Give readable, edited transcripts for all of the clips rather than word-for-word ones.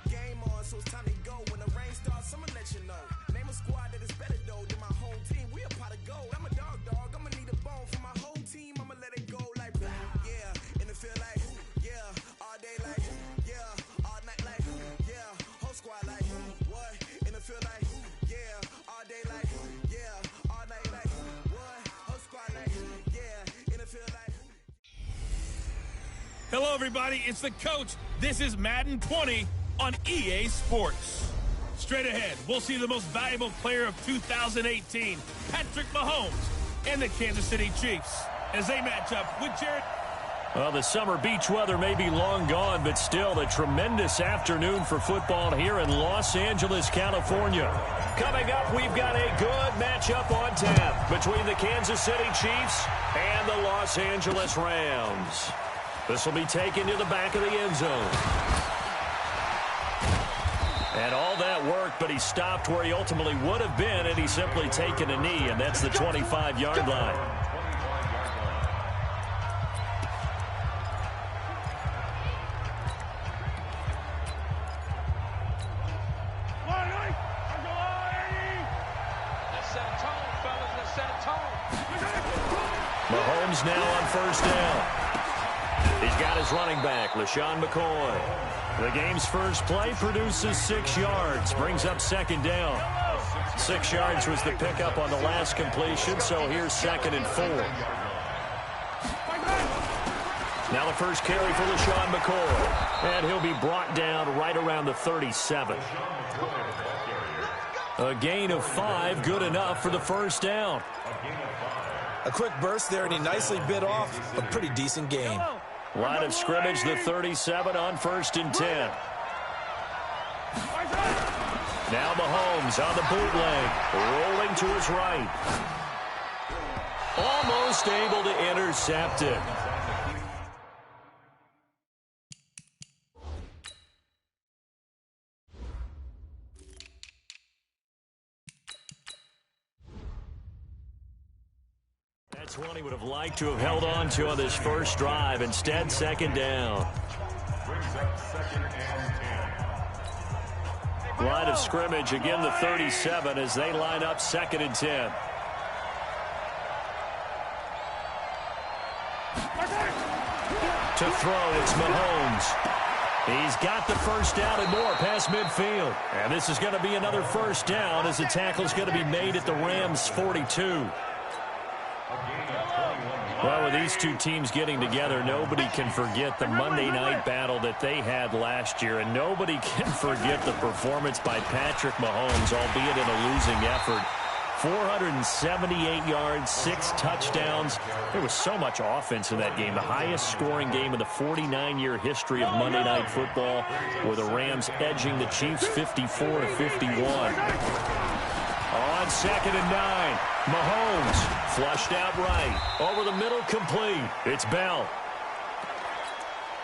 Game on, so it's time to go. When the rain starts, I'ma let you know. Name a squad that is better though than my home team. We a pot of gold. I'm a dog. I'ma need a bone for my whole team. I'ma let it go like yeah. In the field like yeah. All day like yeah. All night like yeah. Whole squad like what? In the field like yeah. All day like yeah. All night like what? Whole squad like yeah. In the field like. Hello, everybody. It's the coach. This is Madden 20 on EA Sports. Straight ahead, we'll see the most valuable player of 2018, Patrick Mahomes, and the Kansas City Chiefs, as they match up with Jared. Well, the summer beach weather may be long gone, but still a tremendous afternoon for football here in Los Angeles, California. Coming up, we've got a good matchup on tap between the Kansas City Chiefs and the Los Angeles Rams. This will be taken to the back of the end zone. And all that worked, but he stopped where he ultimately would have been had he simply taken a knee, and that's the 25-yard line. Mahomes now on first down. He's got his running back, LaShawn McCoy. The game's first play produces 6 yards, brings up second down. 6 yards was the pickup on the last completion, so here's 2nd and 4. Now the first carry for LaShawn McCoy, and he'll be brought down right around the 37. A gain of 5, good enough for the first down. A quick burst there, and he nicely bit off a pretty decent gain. Line of scrimmage, the 37 on 1st and 10. Now Mahomes on the bootleg, rolling to his right. Almost able to intercept it. That's one he would have liked to have held on to on this first drive. Instead, second down. Line of scrimmage, again the 37 as they line up 2nd and 10. To throw, it's Mahomes. He's got the first down and more past midfield. And this is going to be another first down as the tackle is going to be made at the Rams' 42. Well, with these two teams getting together, nobody can forget the Monday night battle that they had last year, and nobody can forget the performance by Patrick Mahomes, albeit in a losing effort. 478 yards, 6 touchdowns. There was so much offense in that game. The highest scoring game in the 49-year history of Monday Night Football, with the Rams edging the Chiefs 54-51. On 2nd and 9, Mahomes flushed out right. Over the middle, complete. It's Bell.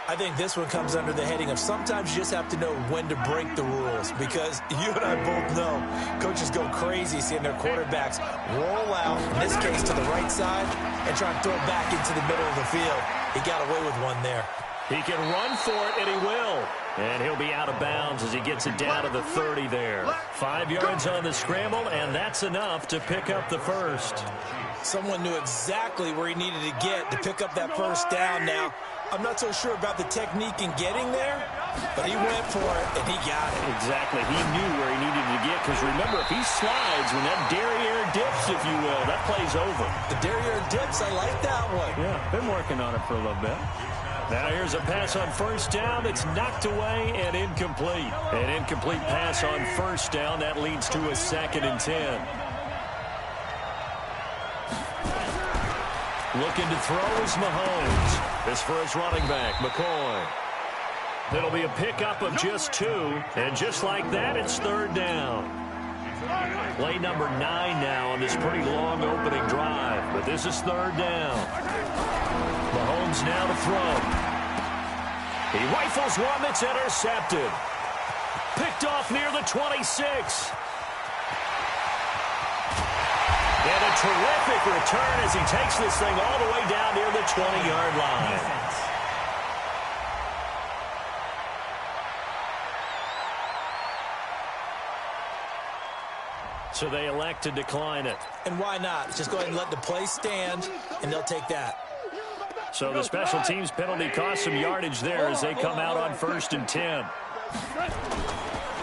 I think this one comes under the heading of sometimes you just have to know when to break the rules, because you and I both know coaches go crazy seeing their quarterbacks roll out, in this case to the right side, and try and throw it back into the middle of the field. He got away with one there. He can run for it, and he will. And he'll be out of bounds as he gets it down to the 30 there. 5 yards on the scramble, and that's enough to pick up the first. Someone knew exactly where he needed to get to pick up that first down. Now, I'm not so sure about the technique in getting there, but he went for it, and he got it. Exactly. He knew where he needed to get, because remember, if he slides, when that derriere dips, if you will, that play's over. The derriere dips, I like that one. Yeah, been working on it for a little bit. Now here's a pass on first down. It's knocked away and incomplete. An incomplete pass on first down. That leads to a 2nd and 10. Looking to throw is Mahomes. This for his running back, McCoy. It'll be a pickup of just 2. And just like that, it's 3rd down. Play number 9 now on this pretty long opening drive. But this is 3rd down. Mahomes now to throw. He rifles one that's intercepted. Picked off near the 26. And a terrific return as he takes this thing all the way down near the 20-yard line. So they elect to decline it. And why not? Just go ahead and let the play stand, and they'll take that. So the special teams penalty cost some yardage there as they come out on 1st and 10.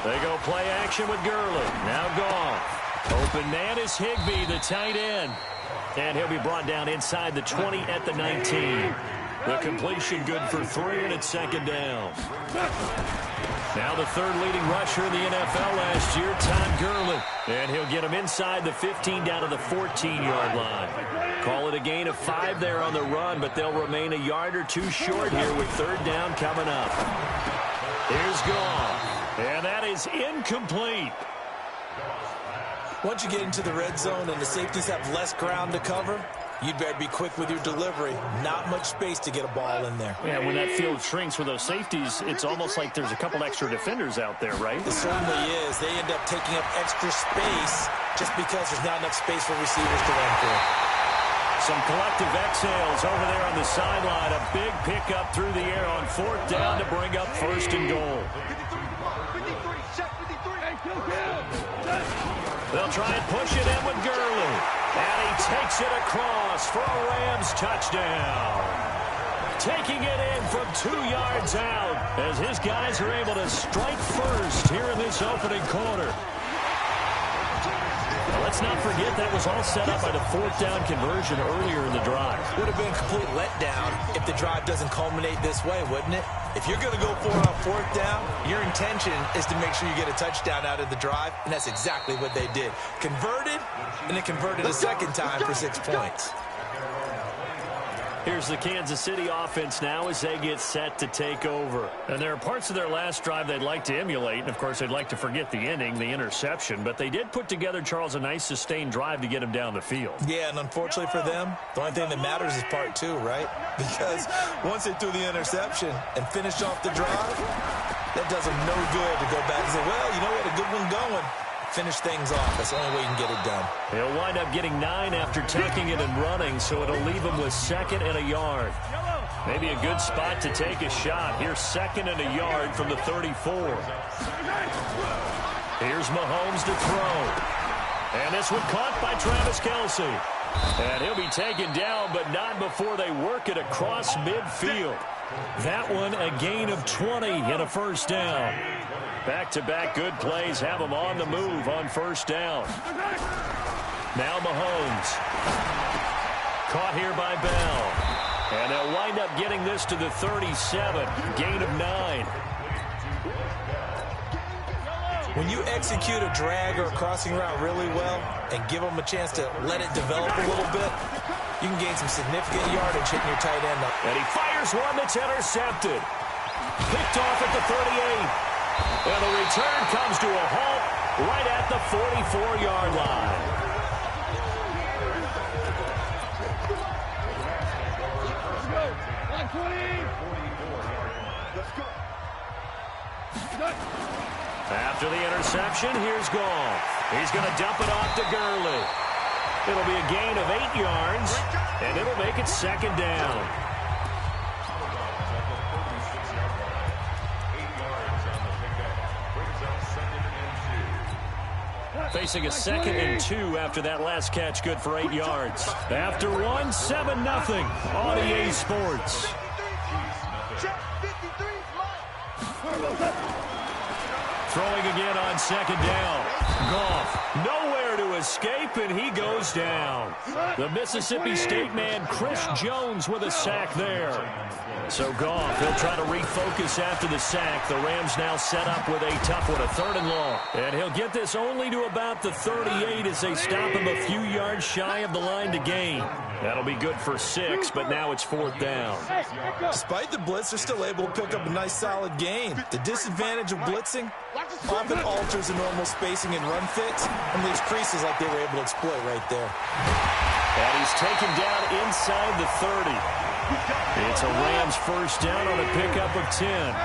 They go play action with Gurley. Now Goff. Open man is Higbee, the tight end. And he'll be brought down inside the 20 at the 19. The completion good for 3, and it's 2nd down. Now the 3rd leading rusher in the NFL last year, Todd Gurley. And he'll get him inside the 15 down to the 14-yard line. Call it a gain of 5 there on the run, but they'll remain a yard or 2 short here with 3rd down coming up. Here's Goff. And that is incomplete. Once you get into the red zone and the safeties have less ground to cover, you'd better be quick with your delivery. Not much space to get a ball in there. Yeah, when that field shrinks with those safeties, it's almost like there's a couple extra defenders out there, right? It certainly is. They end up taking up extra space just because there's not enough space for receivers to run through. Some collective exhales over there on the sideline. A big pickup through the air on 4th down to bring up 1st and goal. They'll try and push it in with Gurley. And he takes it across for a Rams touchdown. Taking it in from 2 yards out as his guys are able to strike first here in this opening quarter. Now, let's not forget that was all set up by the 4th down conversion earlier in the drive. Would have been a complete letdown if the drive doesn't culminate this way, wouldn't it? If you're going to go for it on 4th down, your intention is to make sure you get a touchdown out of the drive, and that's exactly what they did. Converted, and then converted a 2nd time for 6 points. Here's the Kansas City offense now as they get set to take over. And there are parts of their last drive they'd like to emulate. And, of course, they'd like to forget the inning, the interception. But they did put together, Charles, a nice sustained drive to get him down the field. Yeah, and unfortunately for them, the only thing that matters is part 2, right? Because once they threw the interception and finished off the drive, that does them no good to go back and say, well, you know, we had a good one going. Finish things off. That's the only way you can get it done. He'll wind up getting 9 after tucking it and running, so it'll leave him with 2nd and a yard. Maybe a good spot to take a shot. Here's 2nd and a yard from the 34. Here's Mahomes to throw. And this one caught by Travis Kelce. And he'll be taken down, but not before they work it across midfield. That one a gain of 20 and a 1st down. Back-to-back good plays have them on the move on 1st down. Now Mahomes. Caught here by Bell. And they'll wind up getting this to the 37. Gain of 9. When you execute a drag or a crossing route really well and give them a chance to let it develop a little bit, you can gain some significant yardage hitting your tight end up. And he fires one that's intercepted. Picked off at the 38. And the return comes to a halt right at the 44-yard line. After the interception, here's Goff. He's going to dump it off to Gurley. It'll be a gain of 8 yards, and it'll make it 2nd down. Facing a 2nd and 2 after that last catch, good for 8 yards. After one, 7-0 on EA Sports. Throwing again on 2nd down. Goff, nowhere to escape, and he goes down. The Mississippi State man, Chris Jones, with a sack there. So Goff, he'll try to refocus after the sack. The Rams now set up with a tough one, a 3rd and long. And he'll get this only to about the 38 as they stop him a few yards shy of the line to gain. That'll be good for 6, but now it's 4th down. Despite the blitz, they're still able to pick up a nice solid gain. The disadvantage of blitzing often alters the normal spacing and run fits and leaves creases like they were able to exploit right there. And he's taken down inside the 30. It's a Rams 1st down on a pickup of 10.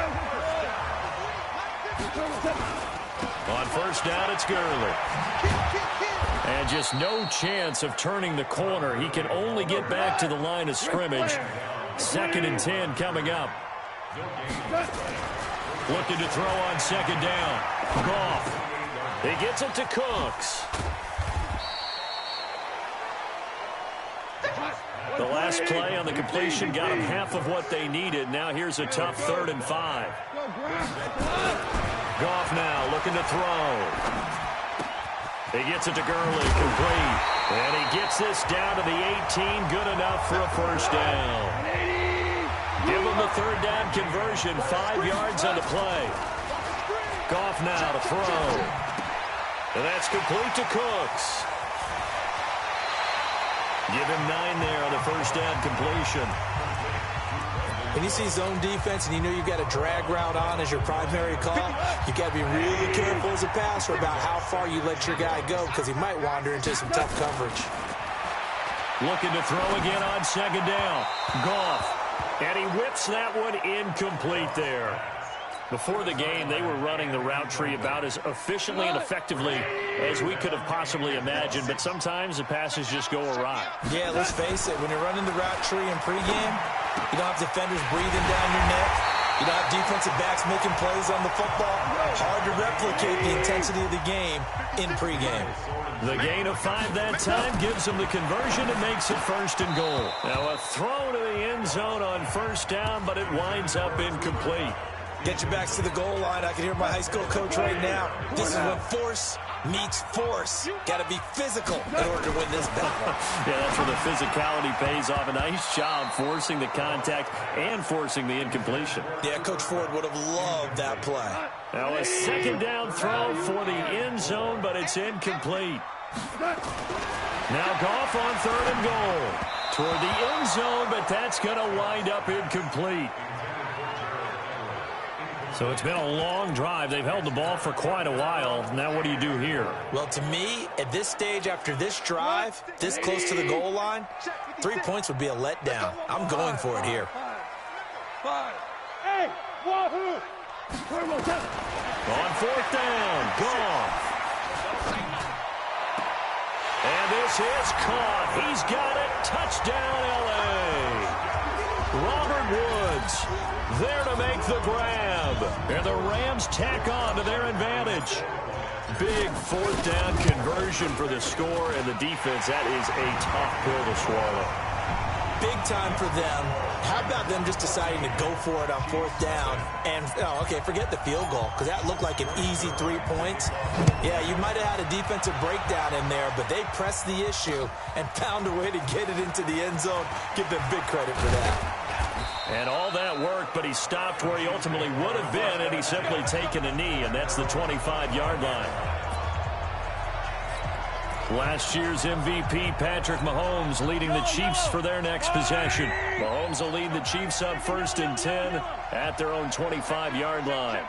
On 1st down, it's Gurley. And just no chance of turning the corner. He can only get back to the line of scrimmage. 2nd and 10 coming up. Looking to throw on 2nd down. Goff. He gets it to Cooks. The last play on the completion got them half of what they needed. Now here's a tough 3rd and 5. Goff now looking to throw. He gets it to Gurley, complete. And he gets this down to the 18, good enough for a first down. Give him the 3rd down conversion, 5 yards on the play. Goff now to throw. And that's complete to Cooks. Give him 9 there on the first down completion. When you see zone defense and you know you've got a drag route on as your primary call, you got to be really careful as a passer about how far you let your guy go because he might wander into some tough coverage. Looking to throw again on 2nd down. Goff. And he whips that one incomplete there. Before the game, they were running the route tree about as efficiently and effectively as we could have possibly imagined, but sometimes the passes just go awry. Yeah, let's face it. When you're running the route tree in pregame, you don't have defenders breathing down your neck. You don't have defensive backs making plays on the football. Hard to replicate the intensity of the game in pregame. The gain of 5 that time gives them the conversion and makes it 1st and goal. Now a throw to the end zone on 1st down, but it winds up incomplete. Get your backs to the goal line. I can hear my high school coach right now. This is when force meets force. Got to be physical in order to win this battle. Yeah, that's where the physicality pays off. A nice job forcing the contact and forcing the incompletion. Yeah, Coach Ford would have loved that play. Now a 2nd down throw for the end zone, but it's incomplete. Now Goff on 3rd and goal. Toward the end zone, but that's going to wind up incomplete. So it's been a long drive. They've held the ball for quite a while. Now what do you do here? Well, to me, at this stage, after this drive, this close to the goal line, 3 points would be a letdown. I'm going for it here. On 4th down, Goff. And this is caught. He's got it. Touchdown, L.A. Robert Woods there to make the grab. And the Rams tack on to their advantage. Big 4th down conversion for the score, and the defense, that is a tough pill to swallow. Big time for them. How about them just deciding to go for it on 4th down? And, okay, forget the field goal, because that looked like an easy 3 points. Yeah, you might have had a defensive breakdown in there, but they pressed the issue and found a way to get it into the end zone. Give them big credit for that. And all that work, but he stopped where he ultimately would have been, and he's simply taken a knee, and that's the 25-yard line. Last year's MVP, Patrick Mahomes, leading the Chiefs for their next possession. Mahomes will lead the Chiefs up 1st and 10 at their own 25-yard line.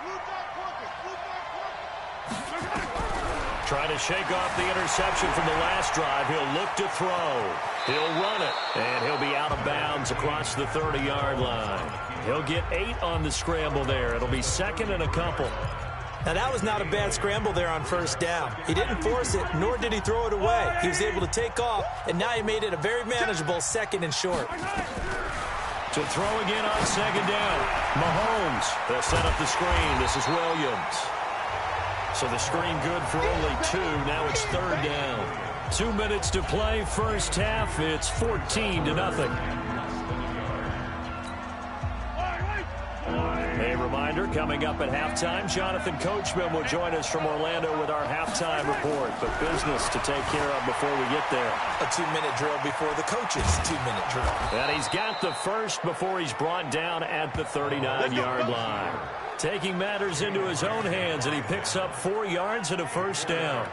Trying to shake off the interception from the last drive. He'll look to throw. He'll run it, and he'll be out of bounds across the 30-yard line. He'll get 8 on the scramble there. It'll be 2nd and a couple. Now, that was not a bad scramble there on 1st down. He didn't force it, nor did he throw it away. He was able to take off, and now he made it a very manageable 2nd and short. To throw again on 2nd down. Mahomes, they'll set up the screen. This is Williams. So the screen good for only 2. Now it's 3rd down. 2 minutes to play, first half. It's 14-0. A reminder, coming up at halftime, Jonathan Coachman will join us from Orlando with our halftime report. But business to take care of before we get there. A 2-minute drill before the coach's 2-minute drill. And he's got the first before he's brought down at the 39-yard line. Taking matters into his own hands, and he picks up 4 yards and a first down.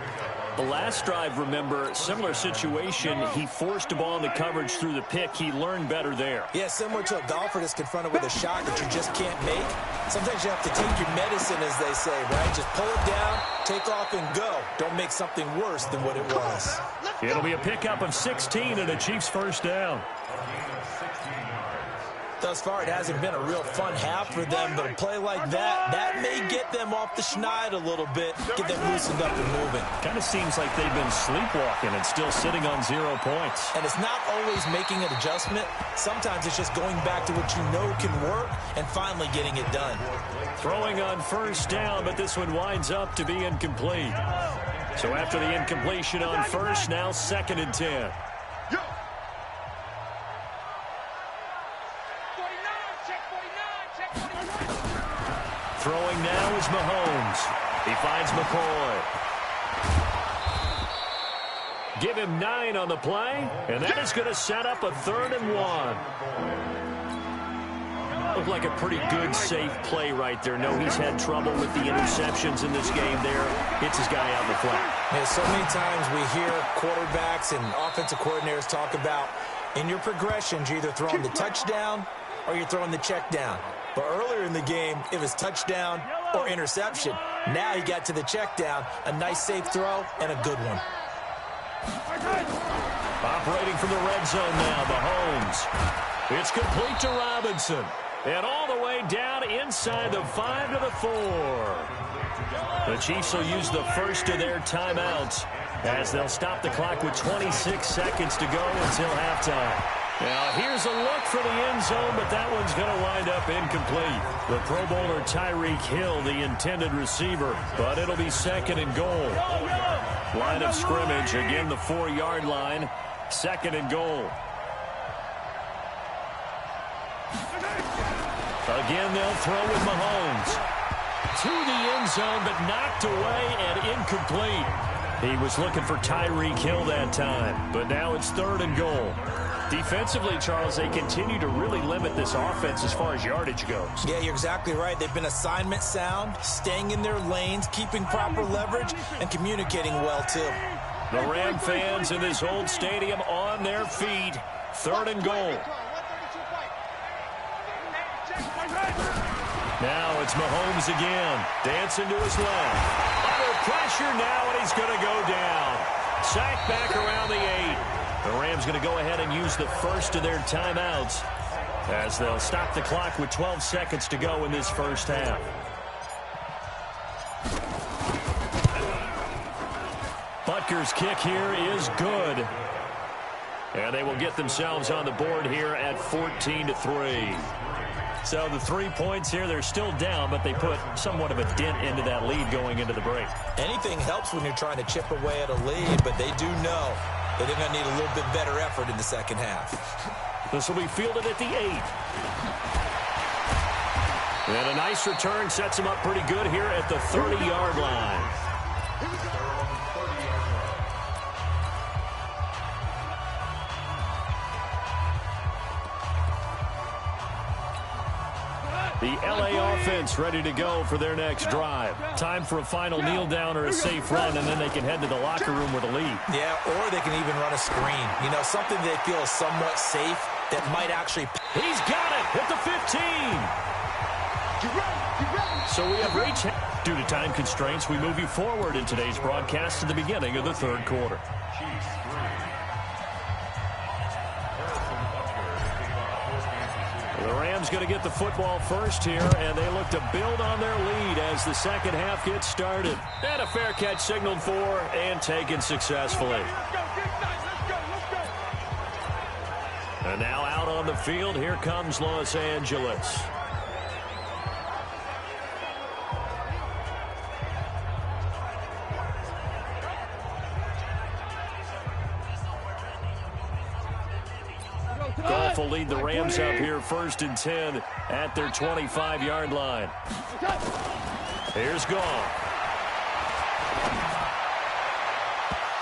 The last drive, remember, similar situation. He forced a ball into coverage through the pick. He learned better there. Yeah, similar to a golfer that's confronted with a shot that you just can't make. Sometimes you have to take your medicine, as they say, right? Just pull it down, take off, and go. Don't make something worse than what it was. It'll be a pickup of 16 and a Chiefs first down. Thus far, it hasn't been a real fun half for them, but a play like that may get them off the schneid a little bit, get them loosened up and moving. Kind of seems like they've been sleepwalking and still sitting on 0 points. And it's not always making an adjustment. Sometimes it's just going back to what you know can work and finally getting it done. Throwing on first down, but this one winds up to be incomplete. So after the incompletion on first, now 2nd and 10. is Mahomes. He finds McCoy. Give him 9 on the play, and that is going to set up a 3rd and 1. Looked like a pretty good, safe play right there. No, he's had trouble with the interceptions in this game there. Hits his guy out in the flat. Yeah, so many times we hear quarterbacks and offensive coordinators talk about in your progressions, you're either throwing the touchdown or you're throwing the check down. But earlier in the game, it was touchdown or interception. Now he got to the check down, a nice safe throw, and a good one. Operating from the red zone now, Mahomes. It's complete to Robinson. And all the way down inside the 5 to the 4. The Chiefs will use the first of their timeouts as they'll stop the clock with 26 seconds to go until halftime. Now, here's a look for the end zone, but that one's going to wind up incomplete. The Pro Bowler Tyreek Hill, the intended receiver, but it'll be 2nd and goal. Line of scrimmage, again the 4-yard line, 2nd and goal. Again, they'll throw with Mahomes. To the end zone, but knocked away and incomplete. He was looking for Tyreek Hill that time, but now it's 3rd and goal. Defensively, Charles, they continue to really limit this offense as far as yardage goes. Yeah, you're exactly right. They've been assignment sound, staying in their lanes, keeping proper leverage, and communicating well, too. The Ram fans in this old stadium on their feet. 3rd and goal. Now it's Mahomes again. Dancing to his left. Under pressure now, and he's going to go down. Sacked back around the 8. The Rams going to go ahead and use the first of their timeouts as they'll stop the clock with 12 seconds to go in this first half. Butker's kick here is good. And they will get themselves on the board here at 14-3. So the 3 points here, they're still down, but they put somewhat of a dent into that lead going into the break. Anything helps when you're trying to chip away at a lead, but they do know that they're going to need a little bit better effort in the second half. This will be fielded at the 8. And a nice return sets him up pretty good here at the 30-yard line. The LA offense ready to go for their next drive. Time for a final kneel down or a safe run, and then they can head to the locker room with a lead. Yeah, or they can even run a screen. You know, something they feel is somewhat safe that might actually... He's got it at the 15. So we have reached... Due to time constraints, we move you forward in today's broadcast to the beginning of the 3rd quarter. The Rams going to get the football first here, and they look to build on their lead as the second half gets started. And a fair catch signaled for and taken successfully. And now out on the field, here comes Los Angeles. Goff will lead the Rams up here 1st and 10 at their 25-yard line. Here's Goff.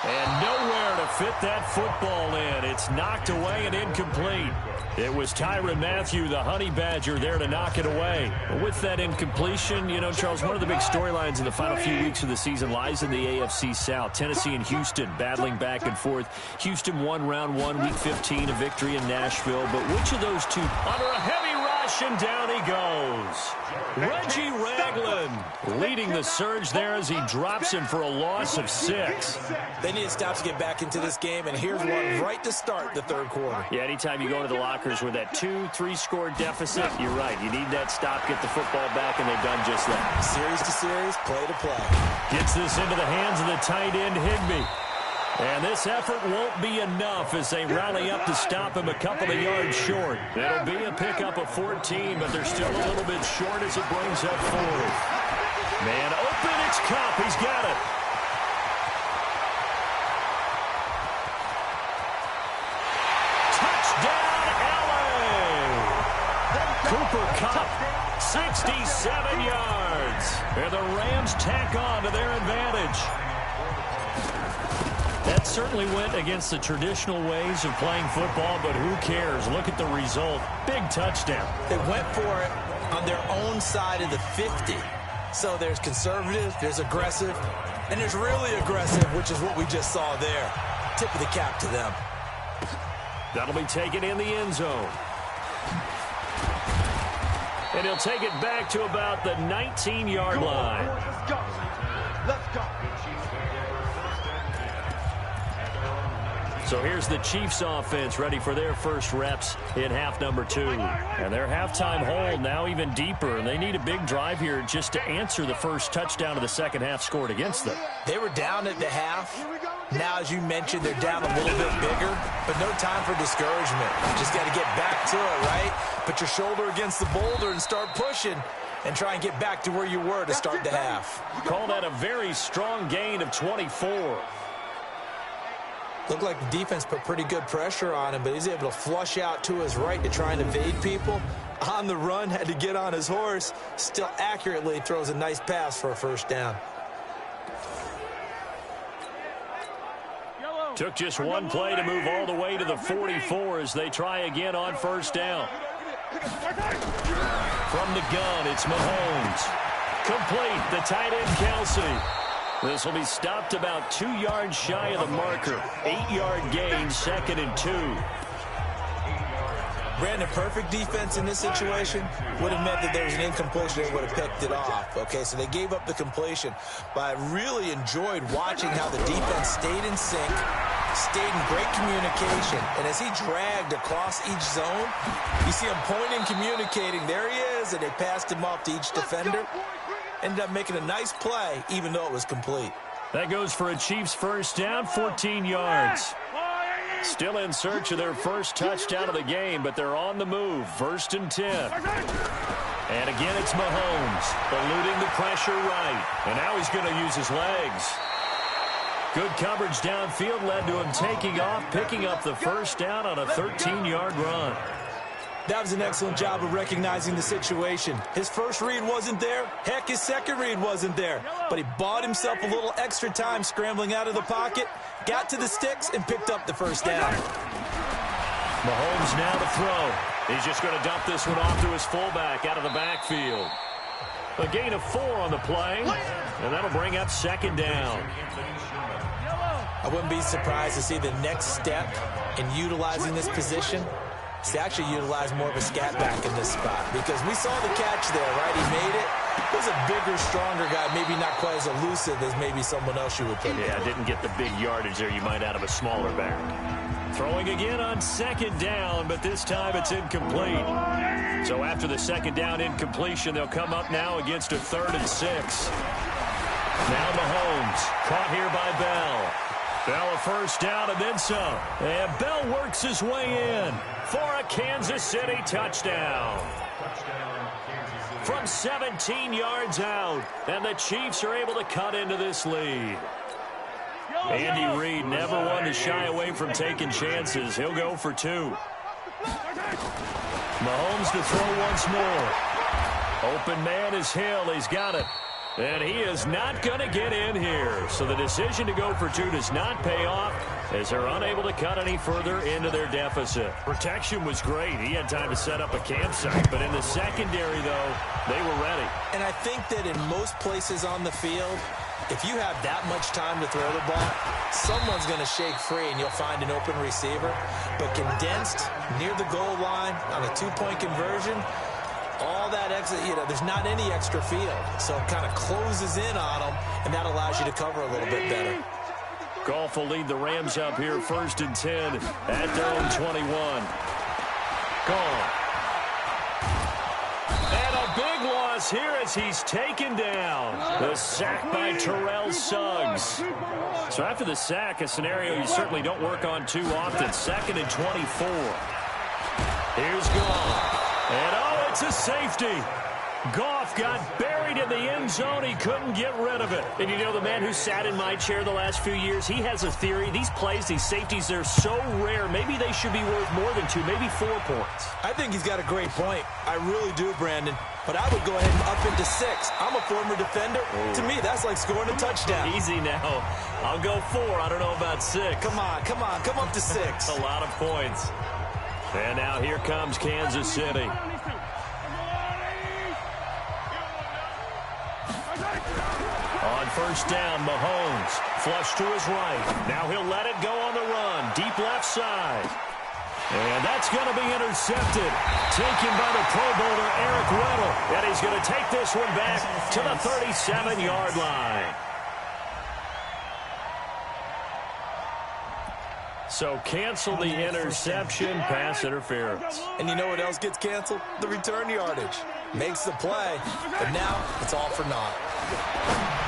And nowhere to fit that football in. It's knocked away and incomplete. It was Tyrann Mathieu, the Honey Badger, there to knock it away. With that incompletion, you know, Charles, one of the big storylines in the final few weeks of the season lies in the AFC South. Tennessee and Houston battling back and forth. Houston won round 1, week 15, a victory in Nashville. But which of those two? Under a heavy rush, and down he goes. Reggie Ragland leading the surge there as he drops him for a loss of 6. They need to stop to get back into this game, and here's one right to start the 3rd quarter. Yeah, anytime you go into the lockers with that 2-3 score deficit, you're right. You need that stop, get the football back, and they've done just that. Series to series, play to play. Gets this into the hands of the tight end, Higbee. And this effort won't be enough as they rally up to stop him a couple of yards short. It'll be a pickup of 14, but they're still a little bit short as it brings up 4th. Man open, it's Kupp. He's got it. Touchdown, LA! Cooper Kupp, 67 yards. And the Rams tack on to their advantage. That certainly went against the traditional ways of playing football, but who cares? Look at the result. Big touchdown. They went for it on their own side of the 50. So there's conservative, there's aggressive, and there's really aggressive, which is what we just saw there. Tip of the cap to them. That'll be taken in the end zone. And he'll take it back to about the 19-yard line. Let's go. Let's go. So here's the Chiefs offense ready for their first reps in half number 2. And their halftime hold now even deeper. And they need a big drive here just to answer the first touchdown of the second half scored against them. They were down at the half. Now, as you mentioned, they're down a little bit bigger, but no time for discouragement. Just got to get back to it, right? Put your shoulder against the boulder and start pushing and try and get back to where you were to start the half. Call that a very strong gain of 24. Looked like the defense put pretty good pressure on him, but he's able to flush out to his right to try and evade people. On the run, had to get on his horse. Still accurately throws a nice pass for a first down. Took just one play to move all the way to the 44 as they try again on first down. From the gun, it's Mahomes. Complete, the tight end, Kelsey. This will be stopped about 2 yards shy of the marker. 8-yard gain, 2nd and 2. Brandon, perfect defense in this situation would have meant that there was an incompletion. They would have picked it off. Okay, so they gave up the completion. But I really enjoyed watching how the defense stayed in sync, stayed in great communication. And as he dragged across each zone, you see him pointing, communicating. There he is, and they passed him off to each defender. Ended up making a nice play, even though it was complete. That goes for a Chiefs first down, 14 yards. Still in search of their first touchdown of the game, but they're on the move. 1st and 10. And again, it's Mahomes, eluding the pressure right. And now he's going to use his legs. Good coverage downfield led to him taking off, picking up the first down on a 13-yard run. That was an excellent job of recognizing the situation. His first read wasn't there. Heck, his second read wasn't there. But he bought himself a little extra time scrambling out of the pocket, got to the sticks, and picked up the first down. Mahomes now to throw. He's just going to dump this one off to his fullback out of the backfield. A gain of 4 on the play, and that'll bring up 2nd down. I wouldn't be surprised to see the next step in utilizing this position is to actually utilize more of a scat back in this spot, because we saw the catch there, right? He made it. He was a bigger, stronger guy, maybe not quite as elusive as maybe someone else you would put. Yeah, didn't get the big yardage there you might out of a smaller back. Throwing again on 2nd down, but this time it's incomplete. So after the 2nd down incompletion, they'll come up now against a 3rd and 6. Now Mahomes, caught here by Bell. Bell a first down and then some. And Bell works his way in for a Kansas City touchdown. From 17 yards out, and the Chiefs are able to cut into this lead. Andy Reid never one to shy away from taking chances. He'll go for 2. Mahomes to throw once more. Open man is Hill. He's got it. And he is not going to get in here. So the decision to go for 2 does not pay off as they're unable to cut any further into their deficit. Protection was great. He had time to set up a campsite. But in the secondary, though, they were ready. And I think that in most places on the field, if you have that much time to throw the ball, someone's going to shake free and you'll find an open receiver. But condensed near the goal line on a 2-point conversion, all that extra, there's not any extra field. So it kind of closes in on them, and that allows you to cover a little bit better. Goff will lead the Rams up here 1st and 10 at their own 21. Goff. And a big loss here as he's taken down. The sack by Terrell Suggs. So after the sack, a scenario you certainly don't work on too often. 2nd and 24. Here's Goff. And it's a safety. Goff got buried buried in the end zone. He couldn't get rid of it. And you know, the man who sat in my chair the last few years, he has a theory. These plays, these safeties, they're so rare. Maybe they should be worth more than 2, maybe 4 points. I think he's got a great point. I really do, Brandon. But I would go ahead and up into 6. I'm a former defender. Ooh. To me, that's like scoring a touchdown. Easy now. I'll go 4. I don't know about 6. Come on. Come up to 6. A lot of points. And now here comes Kansas City. On first down, Mahomes. Flush to his right. Now he'll let it go on the run. Deep left side. And that's going to be intercepted. Taken by the Pro Bowler, Eric Weddle. And he's going to take this one back to the 37-yard line. So cancel the interception, pass interference. And you know what else gets canceled? The return yardage. Makes the play, but now it's all for naught.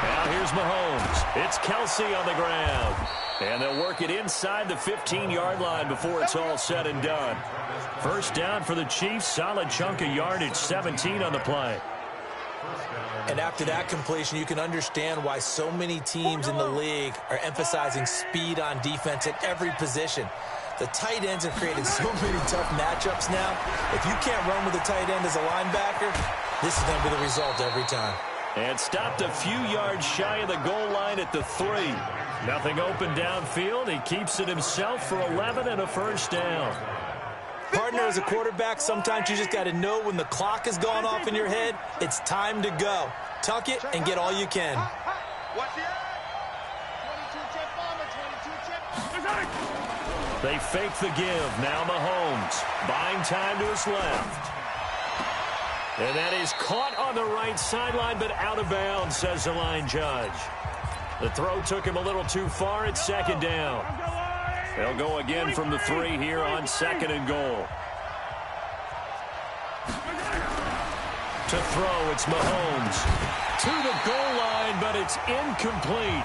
Now here's Mahomes. It's Kelsey on the ground. And they'll work it inside the 15-yard line before it's all said and done. First down for the Chiefs. Solid chunk of yardage, 17 on the play. And after that completion, you can understand why so many teams in the league are emphasizing speed on defense at every position. The tight ends are creating so many tough matchups now. If you can't run with a tight end as a linebacker, this is going to be the result every time. And stopped a few yards shy of the goal line at the 3. Nothing open downfield. He keeps it himself for 11 and a first down. Partner, as a quarterback, sometimes you just got to know when the clock has gone off in your head, it's time to go. Tuck it and get all you can. They fake the give. Now Mahomes buying time to his left. And that is caught on the right sideline, but out of bounds, says the line judge. The throw took him a little too far. It's second down. They'll go again from the 3 here on second and goal. To throw, it's Mahomes. To the goal line, but it's incomplete.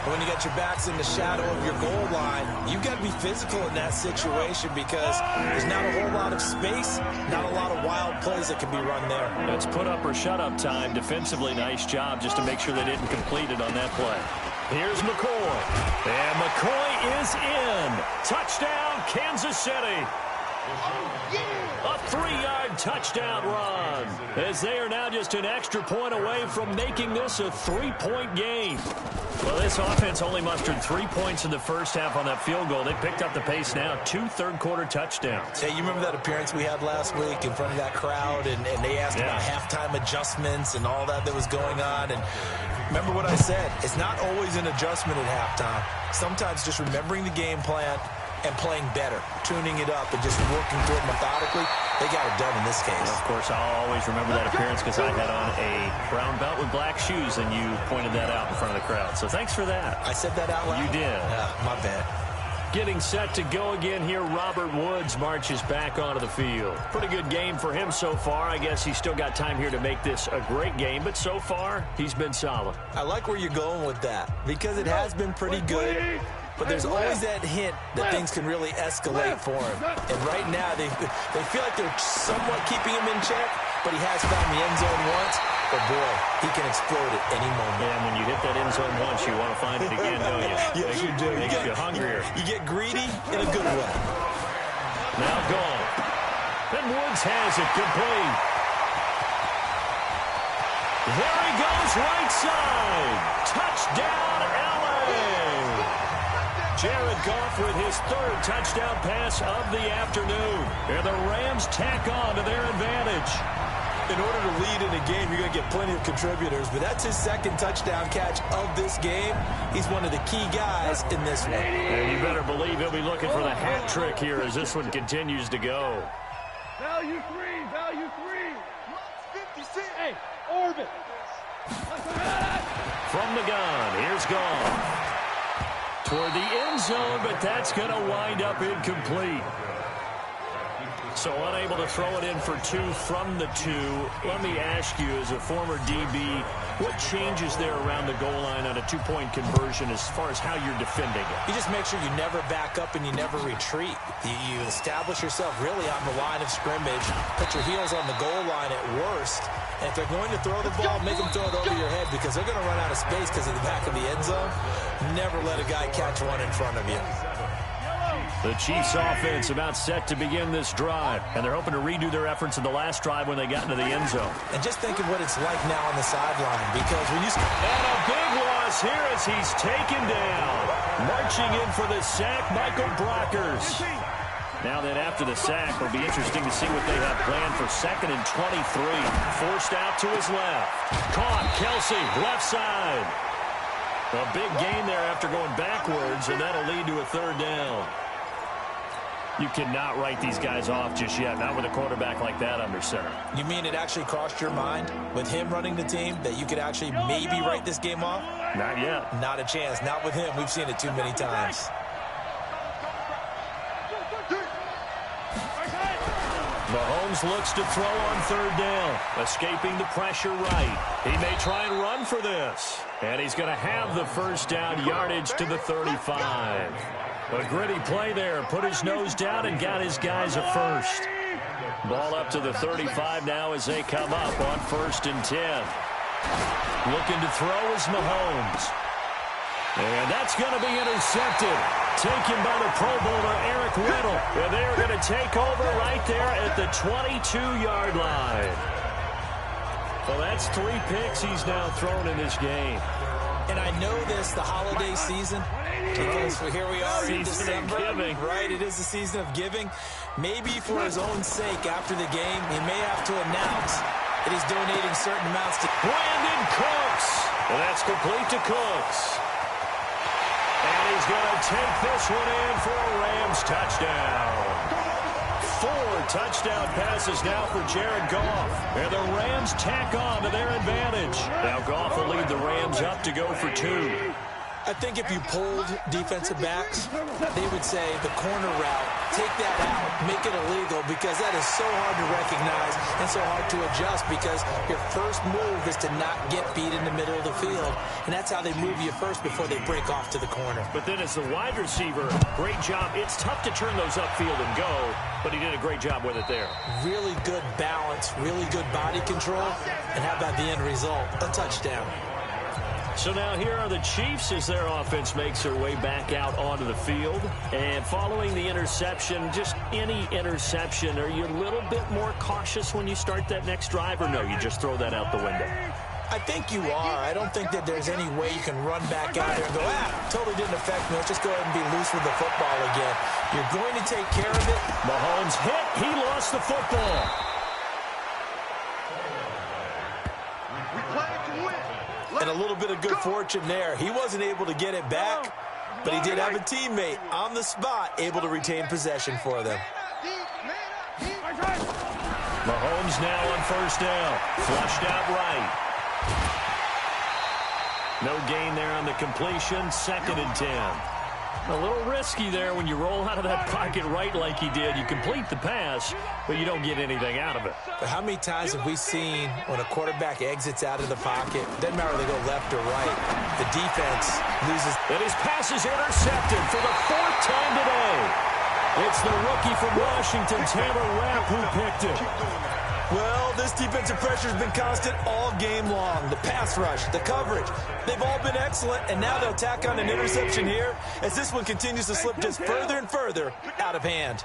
When you got your backs in the shadow of your goal line, you've got to be physical in that situation because there's not a whole lot of space, not a lot of wild plays that can be run there. That's put up or shut up time. Defensively, nice job just to make sure they didn't complete it on that play. Here's McCoy. And McCoy is in. Touchdown, Kansas City. A 3-yard touchdown run, as they are now just an extra point away from making this a 3-point game. Well, this offense only mustered 3 points in the first half on that field goal. They picked up the pace now, 2 third-quarter touchdowns. Hey, you remember that appearance we had last week in front of that crowd, and they asked about halftime adjustments and all that was going on, and remember what I said, it's not always an adjustment at halftime. Sometimes just remembering the game plan and playing better, tuning it up, and just working through it methodically. They got it done in this case. Of course, I'll always remember that appearance because I had on a brown belt with black shoes, and you pointed that out in front of the crowd. So thanks for that. I said that out loud? You did. My bad. Getting set to go again here, Robert Woods marches back onto the field. Pretty good game for him so far. I guess he's still got time here to make this a great game, but so far, he's been solid. I like where you're going with that because it has been pretty good. But there's always that hint that things can really escalate for him. And right now, they feel like they're somewhat keeping him in check, but he has found the end zone once. But, boy, he can explode at any moment. Yeah, and when you hit that end zone once, you want to find it again, don't you? Yes, you do. Makes you hungrier. You get greedy in a good way. Now gone. Then Woods has it complete. There he goes, right side. Touchdown, L.A. Jared Goff with his 3rd touchdown pass of the afternoon. And the Rams tack on to their advantage. In order to lead in a game, you're going to get plenty of contributors, but that's his 2nd touchdown catch of this game. He's one of the key guys in this one. And you better believe he'll be looking for the hat trick here as this one continues to go. Value 3. Hey, orbit. From the gun, here's Goff. Toward the end zone, but that's going to wind up incomplete. So unable to throw it in for 2 from the 2. Let me ask you, as a former DB, what changes there around the goal line on a 2-point conversion as far as how you're defending it? You just make sure you never back up and you never retreat. You establish yourself really on the line of scrimmage, put your heels on the goal line at worst, and if they're going to throw the ball, make them throw it over your head because they're going to run out of space because of the back of the end zone. Never let a guy catch one in front of you. The Chiefs offense about set to begin this drive, and they're hoping to redo their efforts in the last drive when they got into the end zone. And just think of what it's like now on the sideline, because when you... And a big loss here as he's taken down. Marching in for the sack, Michael Brockers. Now then, after the sack, it'll be interesting to see what they have planned for 2nd and 23. Forced out to his left. Caught, Kelsey, left side. A big gain there after going backwards, and that'll lead to a 3rd down. You cannot write these guys off just yet, not with a quarterback like that under center. You mean it actually crossed your mind with him running the team that you could actually maybe write this game off? Not yet. Not a chance. Not with him. We've seen it too many times. Mahomes looks to throw on 3rd down, escaping the pressure right. He may try and run for this. And he's going to have the 1st down, yardage to the 35. A gritty play there. Put his nose down and got his guys a 1st. Ball up to the 35 now as they come up on 1st and 10. Looking to throw is Mahomes. And that's going to be intercepted. Taken by the Pro Bowler, Eric Weddle. And they're going to take over right there at the 22-yard line. Well, that's 3 picks he's now thrown in this game. And I know this, the holiday season, because here we are in December, right? It is the season of giving. Maybe for his own sake, after the game, he may have to announce that he's donating certain amounts to Brandon Cooks. And that's complete to Cooks. And he's going to take this one in for a Rams touchdown. 4 touchdown passes now for Jared Goff. And the Rams tack on to their advantage. Now Goff will lead the Rams up to go for 2. I think if you polled defensive backs, they would say the corner route, take that out, make it illegal, because that is so hard to recognize and so hard to adjust, because your first move is to not get beat in the middle of the field, and that's how they move you first before they break off to the corner. But then as the wide receiver, great job. It's tough to turn those upfield and go, but he did a great job with it there. Really good balance, really good body control, and how about the end result? A touchdown. So now here are the Chiefs as their offense makes their way back out onto the field. And following the interception, just any interception, are you a little bit more cautious when you start that next drive, or no, you just throw that out the window? I think you are. I don't think that there's any way you can run back out there and go, totally didn't affect me. Let's just go ahead and be loose with the football again. You're going to take care of it. Mahomes hit. He lost the football. And a little bit of good fortune there. He wasn't able to get it back, but he did have a teammate on the spot able to retain possession for them. Mahomes now on 1st down. Flushed out right. No gain there on the completion. 2nd and 10. A little risky there when you roll out of that pocket right like he did. You complete the pass, but you don't get anything out of it. But how many times have we seen when a quarterback exits out of the pocket, doesn't matter whether they go left or right, the defense loses. And his pass is intercepted for the 4th time today. It's the rookie from Washington, Taylor Rapp, who picked it. Well, this defensive pressure has been constant all game long. The pass rush, the coverage, they've all been excellent, and now they'll tack on an interception here as this one continues to slip just further and further out of hand.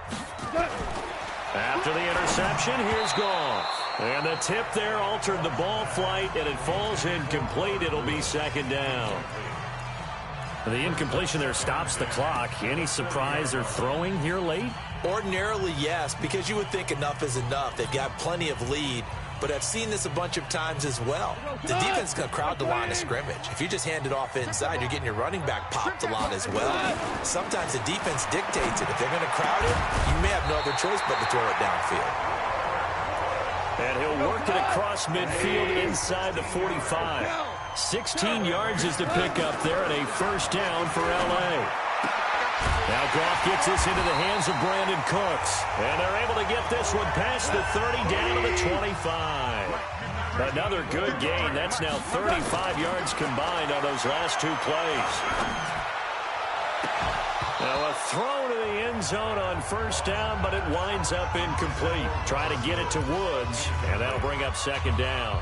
After the interception, here's Goff. And the tip there altered the ball flight, and it falls incomplete. It'll be 2nd down. The incompletion there stops the clock. Any surprise they're throwing here late? Ordinarily, yes, because you would think enough is enough. They've got plenty of lead, but I've seen this a bunch of times as well. The defense is going to crowd the line of scrimmage. If you just hand it off inside, you're getting your running back popped a lot as well. Sometimes the defense dictates it. If they're going to crowd it, you may have no other choice but to throw it downfield. And he'll work it across midfield inside the 45. 16 yards is the pickup there, and a 1st down for L.A. Now Goff gets this into the hands of Brandon Cooks. And they're able to get this one past the 30 down to the 25. Another good gain. That's now 35 yards combined on those last two plays. Now a throw to the end zone on first down, but it winds up incomplete. Try to get it to Woods, and that'll bring up second down.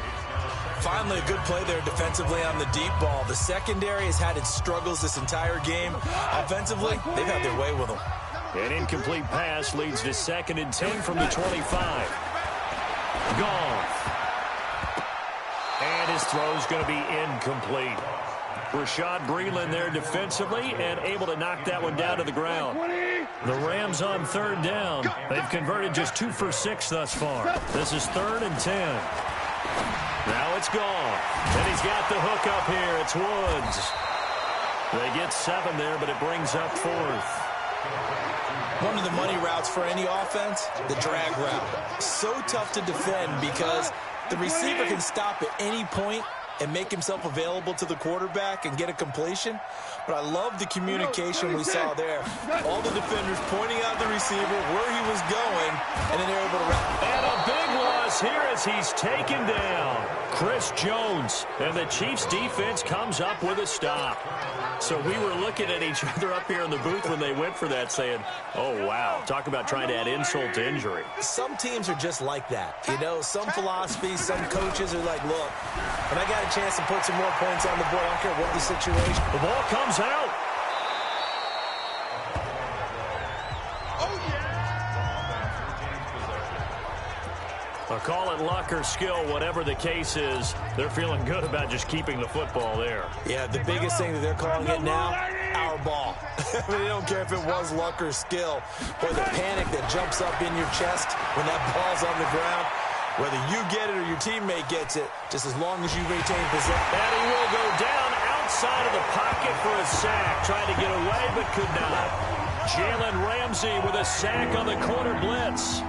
Finally, a good play there defensively on the deep ball. The secondary has had its struggles this entire game. Offensively, they've had their way with them. An incomplete pass leads to 2nd and 10 from the 25. Goff. And his throw's going to be incomplete. Rashad Breeland there defensively and able to knock that one down to the ground. The Rams on 3rd down. They've converted just 2 for 6 thus far. This is 3rd and 10. Now it's Goff. And he's got the hook up here. It's Woods. They get 7 there, but it brings up 4th. One of the money routes for any offense, the drag route. So tough to defend because the receiver can stop at any point and make himself available to the quarterback and get a completion. But I love the communication we saw there. All the defenders pointing out the receiver, where he was going, and then they're able to wrap. And a big loss here as he's taken down. Chris Jones. And the Chiefs defense comes up with a stop. So we were looking at each other up here in the booth when they went for that saying, oh, wow, talk about trying to add insult to injury. Some teams are just like that. You know, some philosophies, some coaches are like, look, when I got a chance to put some more points on the board, I don't care what the situation. The ball comes out. A call it luck or skill, whatever the case is, they're feeling good about just keeping the football there. Yeah, the biggest thing that they're calling it now, our ball. I mean, they don't care if it was luck or skill. Or the panic that jumps up in your chest when that ball's on the ground. Whether you get it or your teammate gets it, just as long as you retain possession. And he will go down outside of the pocket for a sack. Tried to get away, but could not. Jalen Ramsey with a sack on the corner blitz.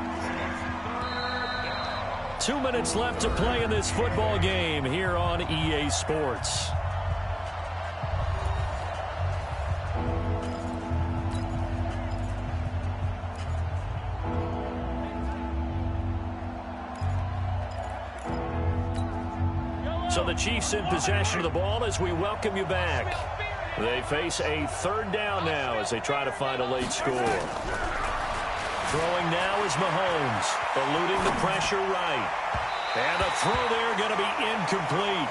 2 minutes left to play in this football game here on EA Sports. So the Chiefs in possession of the ball as we welcome you back. They face a 3rd down now as they try to find a late score. Throwing now is Mahomes, eluding the pressure right. And a throw there going to be incomplete.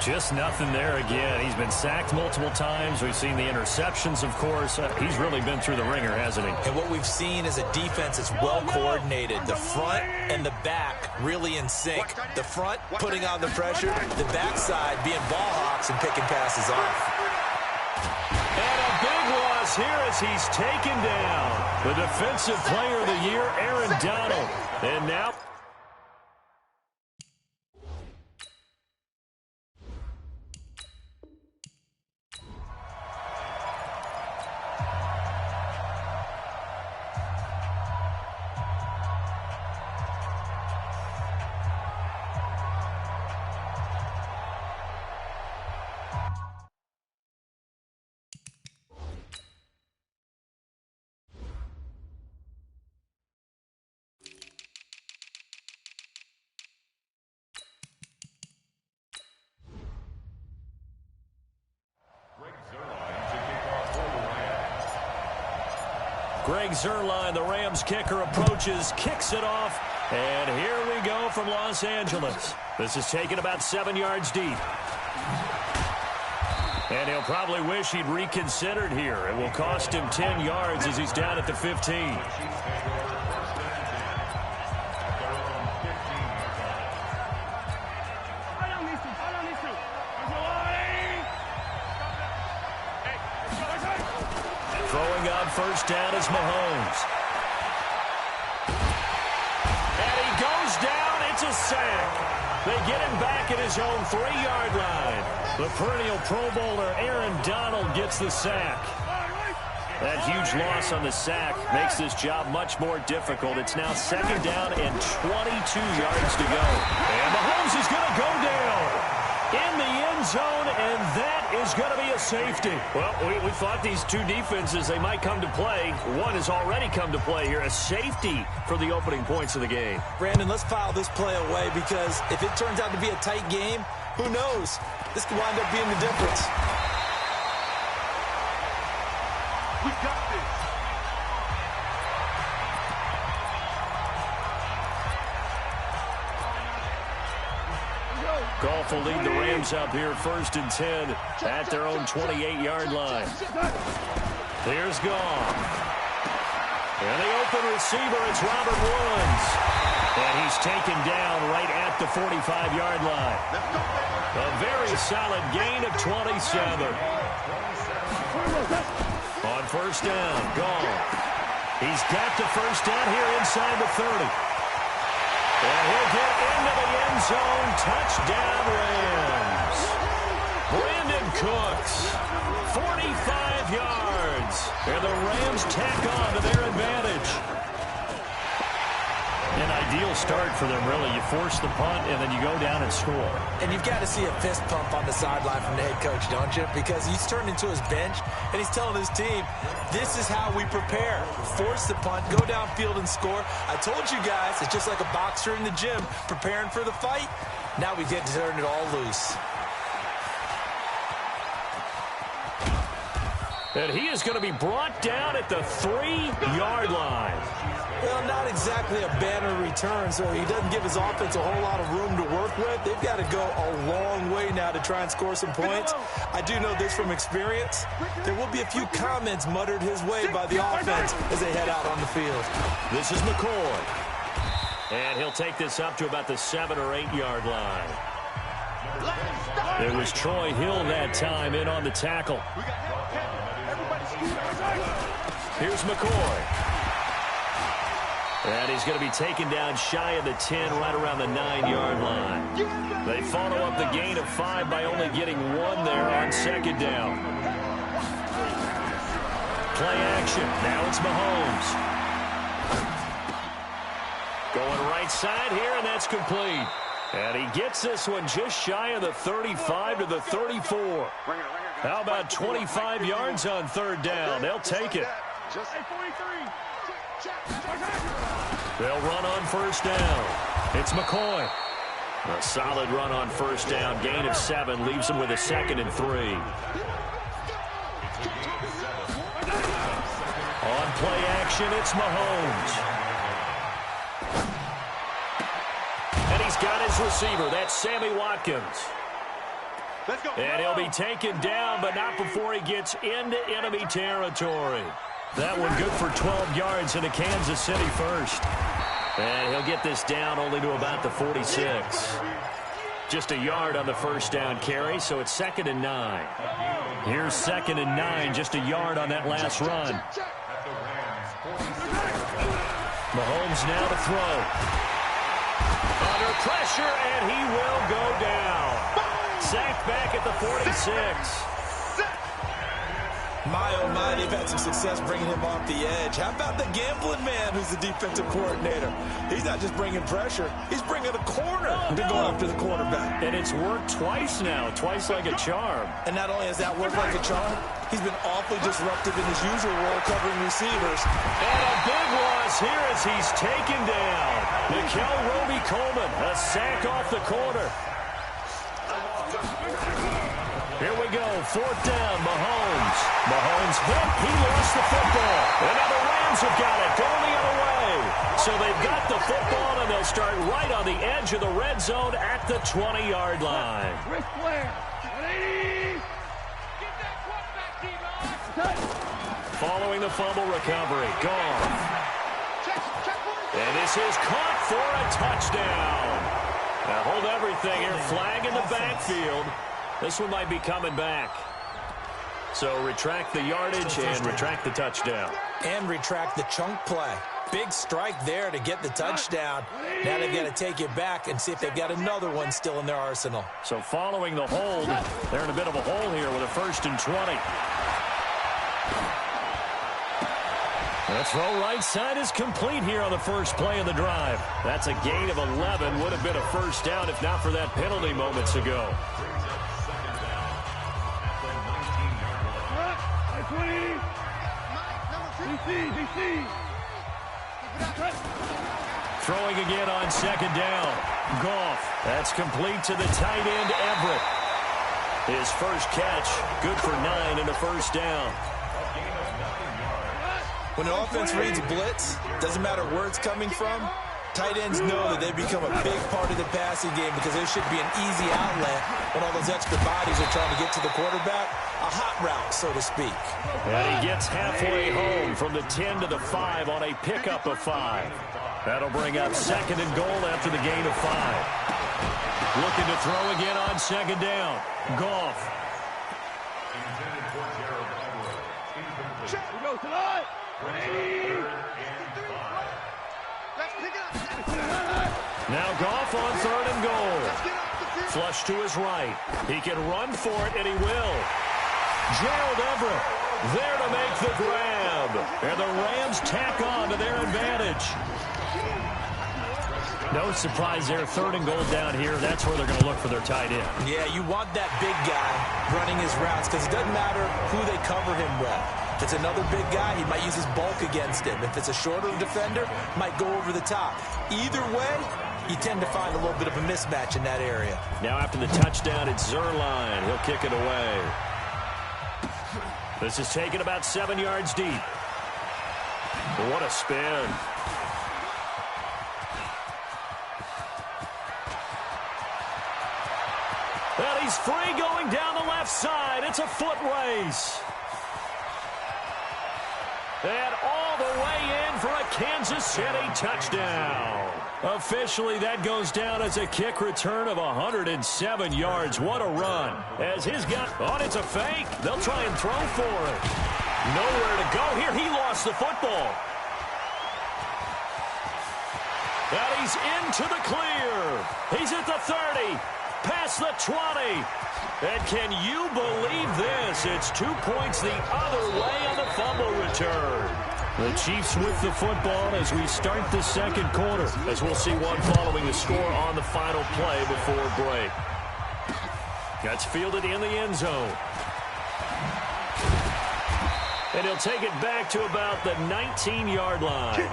Just nothing there again. He's been sacked multiple times. We've seen the interceptions, of course. He's really been through the ringer, hasn't he? And what we've seen is a defense that's well coordinated. The front and the back really in sync. The front putting on the pressure, the backside being ball hawks and picking passes off. And a big loss here as he's taken down. The Defensive Player of the Year, Aaron Donald. And now... Greg Zuerlein, the Rams kicker, approaches, kicks it off, and here we go from Los Angeles. This is taken about 7 yards deep. And he'll probably wish he'd reconsidered here. It will cost him 10 yards as he's down at the 15. Throwing on first down is Mahomes. And he goes down. It's a sack. They get him back at his own 3-yard line. The perennial Pro Bowler Aaron Donald gets the sack. That huge loss on the sack makes this job much more difficult. It's now 2nd down and 22 yards to go. And Mahomes is going to go down in the end zone, and that is going to be a safety. Well, we thought these two defenses, they might come to play. One has already come to play here. A safety for the opening points of the game. Brandon, let's file this play away because if it turns out to be a tight game, who knows? This could wind up being the difference. We got this. Goff will lead the Rams up here 1st and 10 at their own 28-yard line. Here's Goff. And the open receiver, it's Robert Woods. And he's taken down right at the 45-yard line. A very solid gain of 27. On 1st down, Goff. He's got the 1st down here inside the 30. And he'll get into the end zone. Touchdown, Rams. Brandon Cooks, 45 yards. And the Rams tack on to their advantage. An ideal start for them, really. You force the punt, and then you go down and score. And you've got to see a fist pump on the sideline from the head coach, don't you? Because he's turned into his bench, and he's telling his team, this is how we prepare. Force the punt, go downfield and score. I told you guys, it's just like a boxer in the gym preparing for the fight. Now we get to turn it all loose. And he is going to be brought down at the 3-yard line. Well, not exactly a banner return, so he doesn't give his offense a whole lot of room to work with. They've got to go a long way now to try and score some points. I do know this from experience. There will be a few comments muttered his way by the offense as they head out on the field. This is McCoy. And he'll take this up to about the 7- or 8-yard line. It was Troy Hill that time in on the tackle. Here's McCoy. And he's going to be taken down shy of the 10, right around the 9-yard line. They follow up the gain of 5 by only getting 1 there on 2nd down. Play action. Now it's Mahomes. Going right side here, and that's complete. And he gets this one just shy of the 35 to the 34. How about 25 yards on 3rd down? They'll take it. They'll run on 1st down. It's McCoy. A solid run on 1st down. Gain of 7 leaves him with a 2nd and 3. On play action, it's Mahomes. And he's got his receiver. That's Sammy Watkins. And he'll be taken down, but not before he gets into enemy territory. That one good for 12 yards into Kansas City 1st. And he'll get this down only to about the 46. Just a yard on the 1st down carry, so it's 2nd and 9. Here's 2nd and 9, just a yard on that last run. Mahomes now to throw. Under pressure, and he will go down. Sacked back at the 46. My, oh my, they've had some success bringing him off the edge. How about the gambling man who's the defensive coordinator? He's not just bringing pressure. He's bringing a corner to go after the quarterback. And it's worked twice now, twice like a charm. And not only has that worked like a charm, he's been awfully disruptive in his usual role covering receivers. And a big loss here as he's taken down. Mikel Roby-Coleman, a sack off the corner. Here we go, 4th down, Mahomes. Mahomes hit, he lost the football. And now the Rams have got it, going the other way. So they've got the football, and they'll start right on the edge of the red zone at the 20-yard line. Ric Flair, 180. Get that quarterback, T-Bone. Following the fumble recovery, Goff. And this is caught for a touchdown. Now hold everything here, flag in the backfield. This one might be coming back. So retract the yardage and retract the touchdown. And retract the chunk play. Big strike there to get the touchdown. Now they've got to take it back and see if they've got another one still in their arsenal. So following the hold, they're in a bit of a hole here with a 1st and 20. The throw right side is complete here on the first play of the drive. That's a gain of 11. Would have been a 1st down if not for that penalty moments ago. Throwing again on second down. Goff. That's complete to the tight end, Everett. His first catch, good for 9 and a first down. When an offense reads blitz, doesn't matter where it's coming from, tight ends know that they become a big part of the passing game because there should be an easy outlet when all those extra bodies are trying to get to the quarterback. A hot route, so to speak. And he gets halfway home from the 10 to the 5 on a pickup of 5. That'll bring up second and goal after the gain of 5. Looking to throw again on second down. Goff. Now Goff on third and goal. Flush to his right. He can run for it, and he will. Gerald Everett there to make the grab. And the Rams tack on to their advantage. No surprise there, third and goal down here. That's where they're going to look for their tight end. Yeah, you want that big guy running his routes because it doesn't matter who they cover him with. If it's another big guy, he might use his bulk against him. If it's a shorter defender, might go over the top. Either way, you tend to find a little bit of a mismatch in that area. Now after the touchdown, it's Zerline. He'll kick it away. This is taken about 7 yards deep. What a spin. And he's free going down the left side. It's a foot race. And all the way in for a Kansas City touchdown. Officially, that goes down as a kick return of 107 yards. What a run. As his guy, it's a fake. They'll try and throw for it. Nowhere to go here. He lost the football. And he's into the clear. He's at the 30. Past the 20. And can you believe this? It's 2 points the other way on the fumble return. The Chiefs with the football as we start the second quarter, as we'll see one following the score on the final play before break. That's fielded in the end zone. And he'll take it back to about the 19-yard line.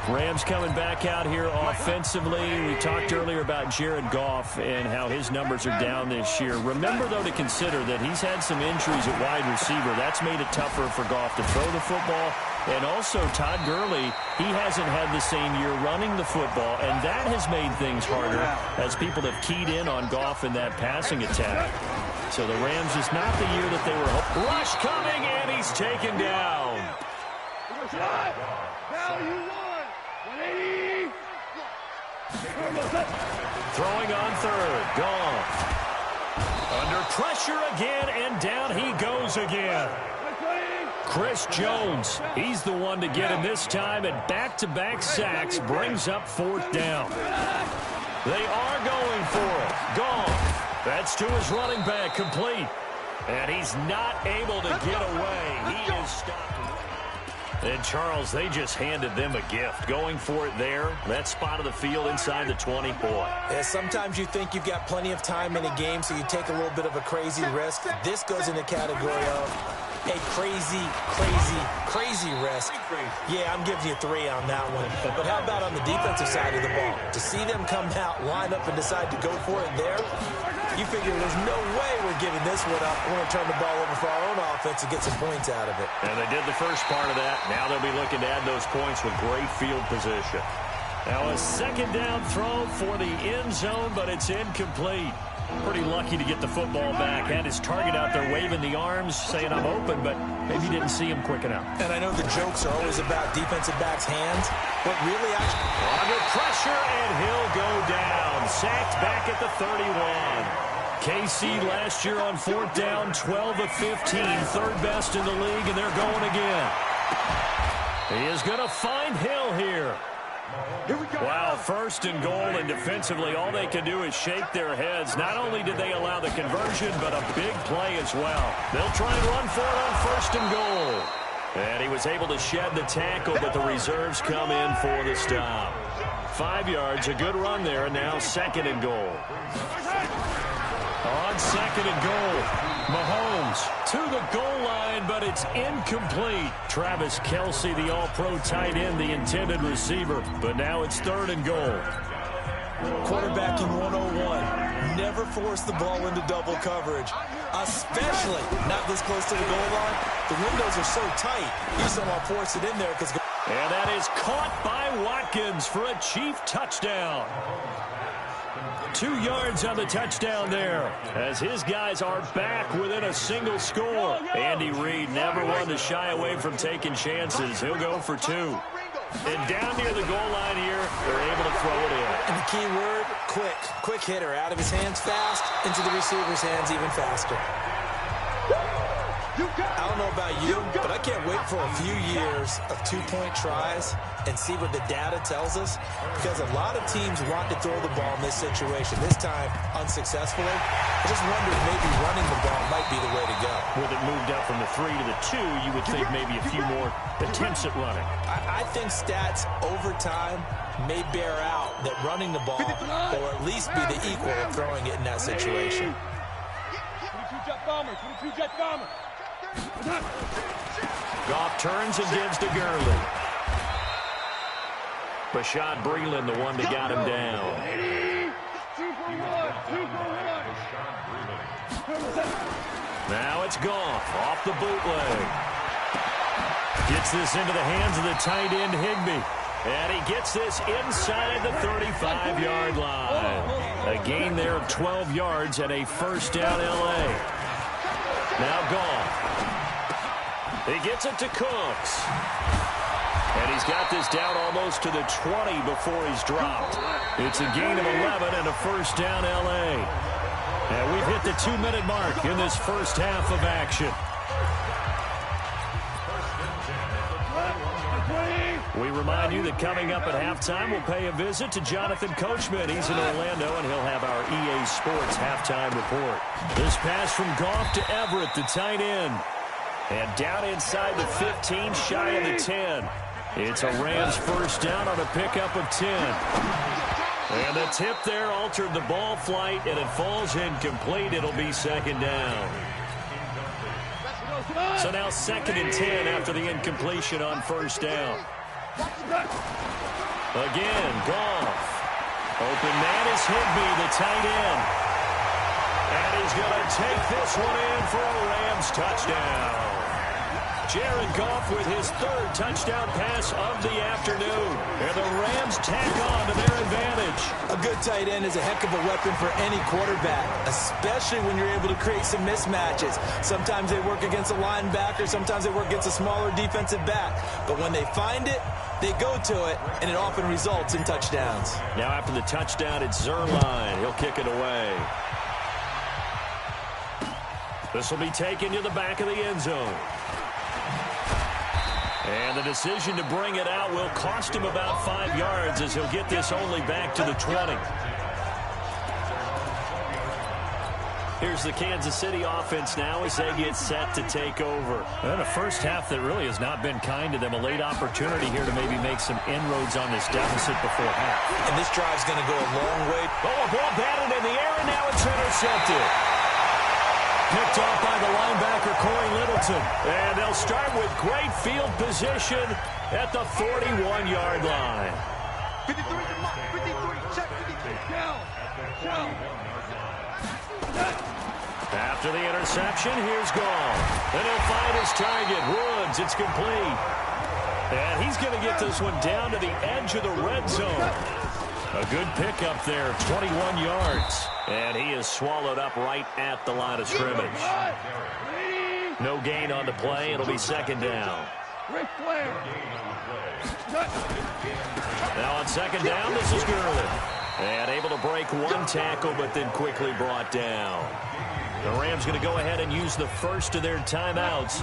Rams coming back out here offensively. We talked earlier about Jared Goff and how his numbers are down this year. Remember, though, to consider that he's had some injuries at wide receiver. That's made it tougher for Goff to throw the football. And also, Todd Gurley, he hasn't had the same year running the football, and that has made things harder as people have keyed in on Goff in that passing attack. So the Rams is not the year that they were hoping. Rush coming, and he's taken down. Throwing on third. Goff. Under pressure again, and down he goes again. Chris Jones, he's the one to get him this time, and back-to-back sacks brings up fourth down. They are going for it. Goff. That's to his running back, complete. And he's not able to get away. He is stopped. And Charles, they just handed them a gift. Going for it there. That spot of the field inside the 20. Boy. Yeah, sometimes you think you've got plenty of time in a game, so you take a little bit of a crazy risk. This goes in the category of a crazy risk. Yeah, I'm giving you 3 on that one. But how about on the defensive side of the ball? To see them come out, line up, and decide to go for it there, you figure there's no way we're giving this one up. We're going to turn the ball over for our own offense and get some points out of it. And they did the first part of that. Now they'll be looking to add those points with great field position. Now a second down throw for the end zone, but it's incomplete. Pretty lucky to get the football back. Had his target out there waving the arms, saying I'm open, but maybe didn't see him quick enough. And I know the jokes are always about defensive backs' hands, but really actually under pressure, and he'll go down. Sacked back at the 31. KC last year on fourth down, 12 of 15, third best in the league, and they're going again. He is going to find Hill here. Wow, first and goal, and defensively all they can do is shake their heads. Not only did they allow the conversion, but a big play as well. They'll try and run for it on first and goal. And he was able to shed the tackle, but the reserves come in for the stop. 5 yards, a good run there, and now second and goal. On second and goal, Mahomes to the goal line, but it's incomplete. Travis Kelce, the all-pro tight end, the intended receiver, but now it's third and goal. Quarterbacking 101. Never force the ball into double coverage, especially not this close to the goal line. The windows are so tight, you just don't want to force it in there. And that is caught by Watkins for a Chief touchdown. 2 yards on the touchdown there, as his guys are back within a single score. Andy Reid never one to shy away from taking chances. He'll go for 2. And down near the goal line here, they're able to throw it in. And the key word, quick. Quick hitter, out of his hands fast, into the receiver's hands even faster. I don't know about you, but I can't wait for a few years of 2-point tries and see what the data tells us, because a lot of teams want to throw the ball in this situation. This time, unsuccessfully. I just wonder if maybe running the ball might be the way to go. With it moved up from the 3 to the 2, you would think maybe a few more attempts at running. I think stats over time may bear out that running the ball will at least be the equal of throwing it in that situation. 22 jet bomber, 22 jet bomber. Goff turns and gives to Gurley. Bashad Breeland, the one that got him down. 2 for 1. Now it's Goff off the bootleg. Gets this into the hands of the tight end Higbee. And he gets this inside the 35-yard line. A gain there of 12 yards and a first down L.A. Now Goff. He gets it to Cooks. And he's got this down almost to the 20 before he's dropped. It's a gain of 11 and a first down L.A. And we've hit the 2-minute mark in this first half of action. We remind you that coming up at halftime, we'll pay a visit to Jonathan Coachman. He's in Orlando, and he'll have our EA Sports halftime report. This pass from Goff to Everett, the tight end. And down inside the 15, shy of the 10. It's a Rams first down on a pickup of 10. And the tip there altered the ball flight, and it falls incomplete. It'll be second down. So now second and 10 after the incompletion on first down. Again, Goff. Open man is Higbee, the tight end. And he's going to take this one in for a Rams touchdown. Jared Goff with his third touchdown pass of the afternoon. And the Rams tack on to their advantage. A good tight end is a heck of a weapon for any quarterback, especially when you're able to create some mismatches. Sometimes they work against a linebacker, sometimes they work against a smaller defensive back. But when they find it, they go to it, and it often results in touchdowns. Now after the touchdown, it's Zerline. He'll kick it away. This will be taken to the back of the end zone. And the decision to bring it out will cost him about 5 yards, as he'll get this only back to the 20. Here's the Kansas City offense now as they get set to take over. And a first half that really has not been kind to them. A late opportunity here to maybe make some inroads on this deficit before half. And this drive's going to go a long way. Oh, a ball batted in the air, and now it's intercepted. Picked off by the linebacker, Corey Littleton. And they'll start with great field position at the 41-yard line. 53, check 53. Down. After the interception, here's Goff. And he'll find his target, Woods. It's complete. And he's going to get this one down to the edge of the red zone. A good pickup there, 21 yards. And he is swallowed up right at the line of scrimmage. No gain on the play. It'll be second down. Now on second down, this is Gurley. And able to break one tackle, but then quickly brought down. The Rams going to go ahead and use the first of their timeouts,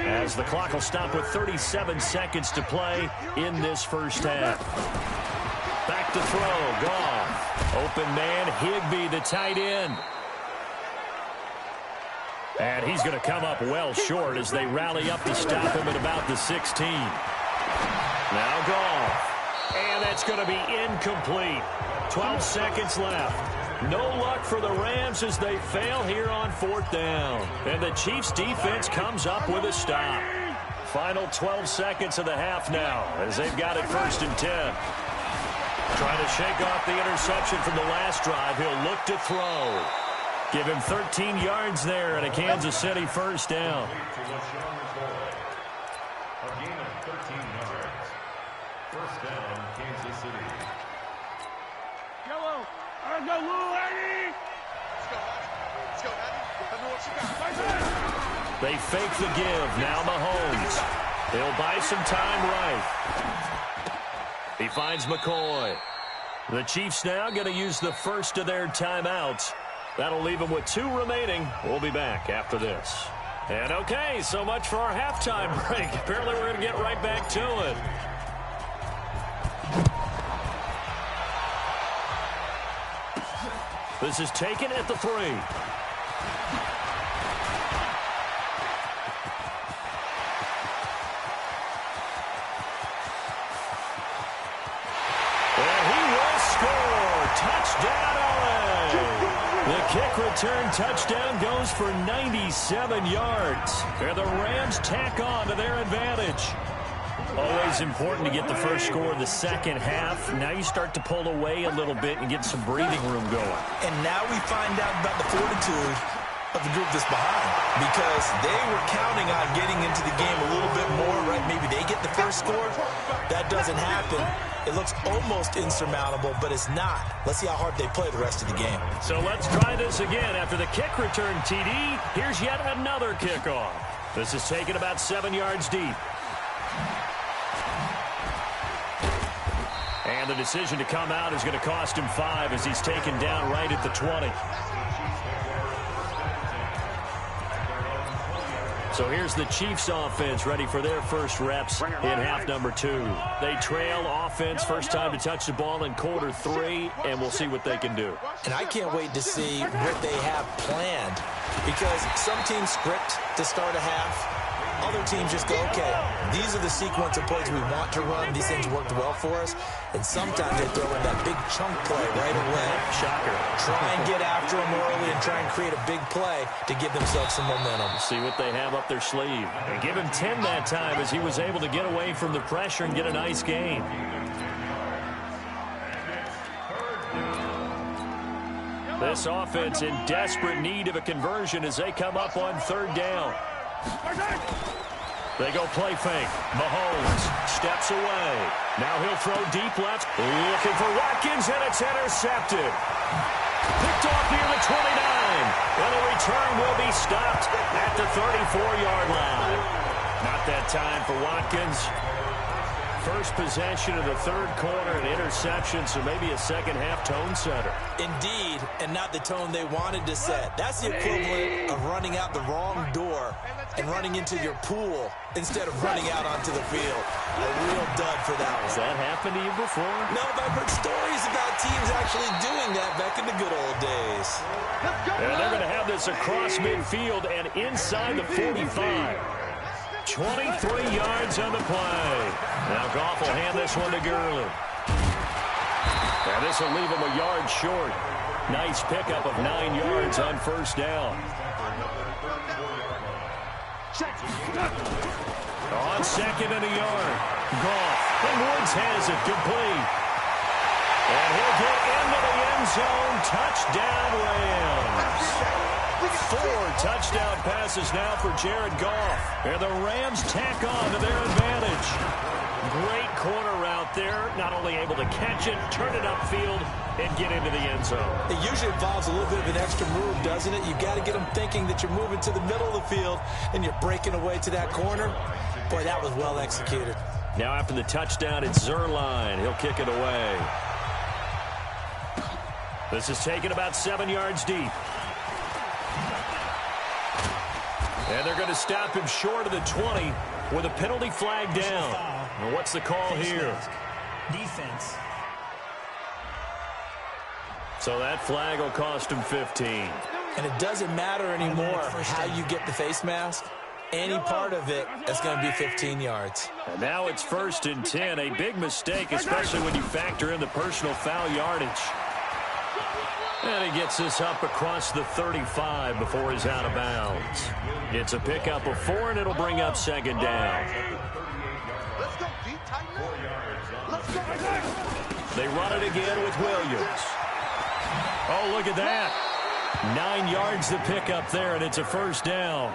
as the clock will stop with 37 seconds to play in this first half. Back to throw, Goff. Open man, Higbee, the tight end. And he's going to come up well short as they rally up to stop him at about the 16. Now Goff. And that's going to be incomplete. 12 seconds left. No luck for the Rams as they fail here on 4th down. And the Chiefs defense comes up with a stop. Final 12 seconds of the half now as they've got it 1st and 10. Trying to shake off the interception from the last drive. He'll look to throw. Give him 13 yards there and a Kansas City 1st down. A gain of 13 yards. 1st down, Kansas City. Yellow. Let's go, Lou, Eddie. Let's go, Eddie. Let me what you got. They fake the give. Now Mahomes. He'll buy some time right. He finds McCoy. The Chiefs now going to use the first of their timeouts. That'll leave them with 2 remaining. We'll be back after this. And okay, so much for our halftime break. Apparently we're going to get right back to it. This is taken at the 3. And he will score. Touchdown, LA. The kick return touchdown goes for 97 yards. And the Rams tack on to their advantage. Always important to get the first score of the second half. Now you start to pull away a little bit and get some breathing room going. And now we find out about the fortitude of the group that's behind, because they were counting on getting into the game a little bit more, right? Maybe they get the first score. That doesn't happen. It looks almost insurmountable, but it's not. Let's see how hard they play the rest of the game. So let's try this again. After the kick return TD, here's yet another kickoff. This is taken about 7 yards deep. And the decision to come out is going to cost him 5 as he's taken down right at the 20. So here's the Chiefs offense ready for their first reps in half number 2. They trail offense first time to touch the ball in quarter 3, and we'll see what they can do. And I can't wait to see what they have planned, because some teams script to start a half. Other teams just go, okay, these are the sequence of plays we want to run. These things worked well for us. And sometimes they throw in that big chunk play right away. Shocker. Try and get after them early and try and create a big play to give themselves some momentum. See what they have up their sleeve. And give him 10 that time as he was able to get away from the pressure and get a nice gain. This offense in desperate need of a conversion as they come up on 3rd down. They go play fake. Mahomes steps away. Now he'll throw deep left. Looking for Watkins, and it's intercepted. Picked off near the 29. And the return will be stopped at the 34-yard line. Not that time for Watkins. First possession of the 3rd quarter, an interception, so maybe a second-half tone setter. Indeed, and not the tone they wanted to set. That's the equivalent of running out the wrong door and running into your pool instead of running out onto the field. A real dud for that one. Has that happened to you before? No, but I've heard stories about teams actually doing that back in the good old days. And they're going to have this across midfield and inside the 45. 23 yards on the play. Now Goff will hand this one to Gurley. And this will leave him a yard short. Nice pickup of 9 yards on 1st down. On 2nd and a yard. Goff. And Woods has it complete. And he'll get into the end zone. Touchdown, Rams. 4 touchdown passes now for Jared Goff. And the Rams tack on to their advantage. Great corner route there. Not only able to catch it, turn it upfield, and get into the end zone. It usually involves a little bit of an extra move, doesn't it? You've got to get them thinking that you're moving to the middle of the field and you're breaking away to that corner. Boy, that was well executed. Now after the touchdown, it's Zerline. He'll kick it away. This is taken about 7 yards deep. And they're going to stop him short of the 20 with a penalty flag down. Well, what's the call here? Defense. So that flag will cost him 15. And it doesn't matter anymore how you get the face mask. Any part of it is going to be 15 yards. And now it's 1st and 10. A big mistake, especially when you factor in the personal foul yardage. And he gets this up across the 35 before he's out of bounds. It's a pickup of 4, and it'll bring up second down. Let's go deep, tighten up. Let's go. They run it again with Williams. Oh, look at that. 9 yards to pick up there, and it's a first down.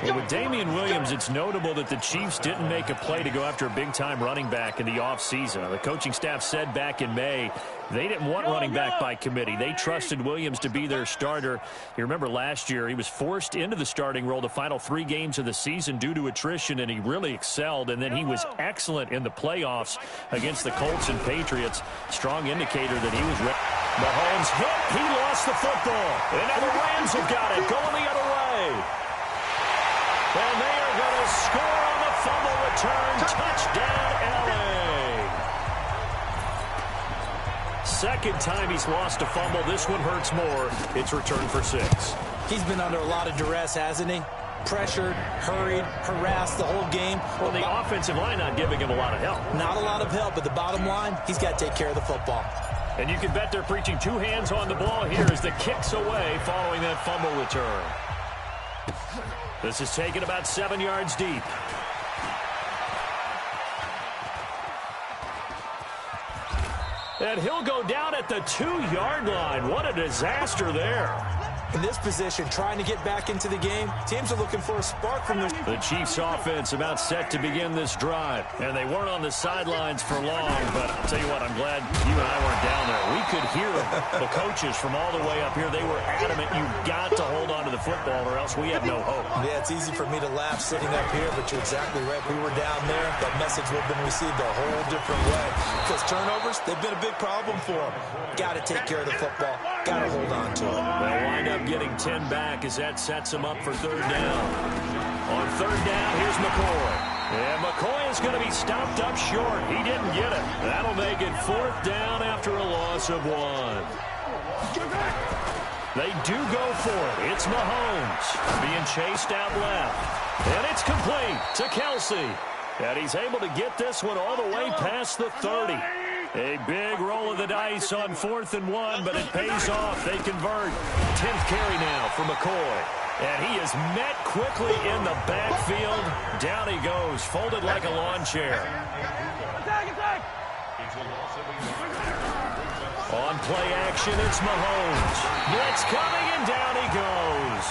Well, with Damian Williams, it's notable that the Chiefs didn't make a play to go after a big-time running back in the offseason. The coaching staff said back in May they didn't want running back by committee. They trusted Williams to be their starter. You remember last year he was forced into the starting role the final 3 games of the season due to attrition, and he really excelled. And then he was excellent in the playoffs against the Colts and Patriots. Strong indicator that he was ready. Mahomes hit. He lost the football. And now the Rams have got it. Going the other way. And they are going to score on the fumble return. Touchdown, L.A. Second time he's lost a fumble. This one hurts more. It's returned for 6. He's been under a lot of duress, hasn't he? Pressured, hurried, harassed the whole game. Well, the offensive line not giving him a lot of help. Not a lot of help, but the bottom line, he's got to take care of the football. And you can bet they're preaching 2 hands on the ball here as the kick's away following that fumble return. This is taken about 7 yards deep. And he'll go down at the 2-yard line. What a disaster there. In this position, trying to get back into the game, teams are looking for a spark from their... The Chiefs offense about set to begin this drive. And they weren't on the sidelines for long, but I'll tell you what, I'm glad you and I weren't down there. We could hear the coaches from all the way up here. They were adamant, you've got to hold on to the football or else we have no hope. Yeah, it's easy for me to laugh sitting up here, but you're exactly right. We were down there. That message would have been received a whole different way. Because turnovers, they've been a big problem for them. Got to take care of the football. Got to hold on to it. They'll wind up getting 10 back as that sets them up for 3rd down. On 3rd down, here's McCoy. And McCoy is going to be stopped up short. He didn't get it. That'll make it 4th down after a loss of 1. They do go for it. It's Mahomes being chased out left. And it's complete to Kelsey. And he's able to get this one all the way past the 30. A big roll of the dice on 4th and 1, but it pays off. They convert. 10th carry now for McCoy. And he is met quickly in the backfield. Down he goes, folded like a lawn chair. On play action, it's Mahomes. Blitz coming, and down he goes.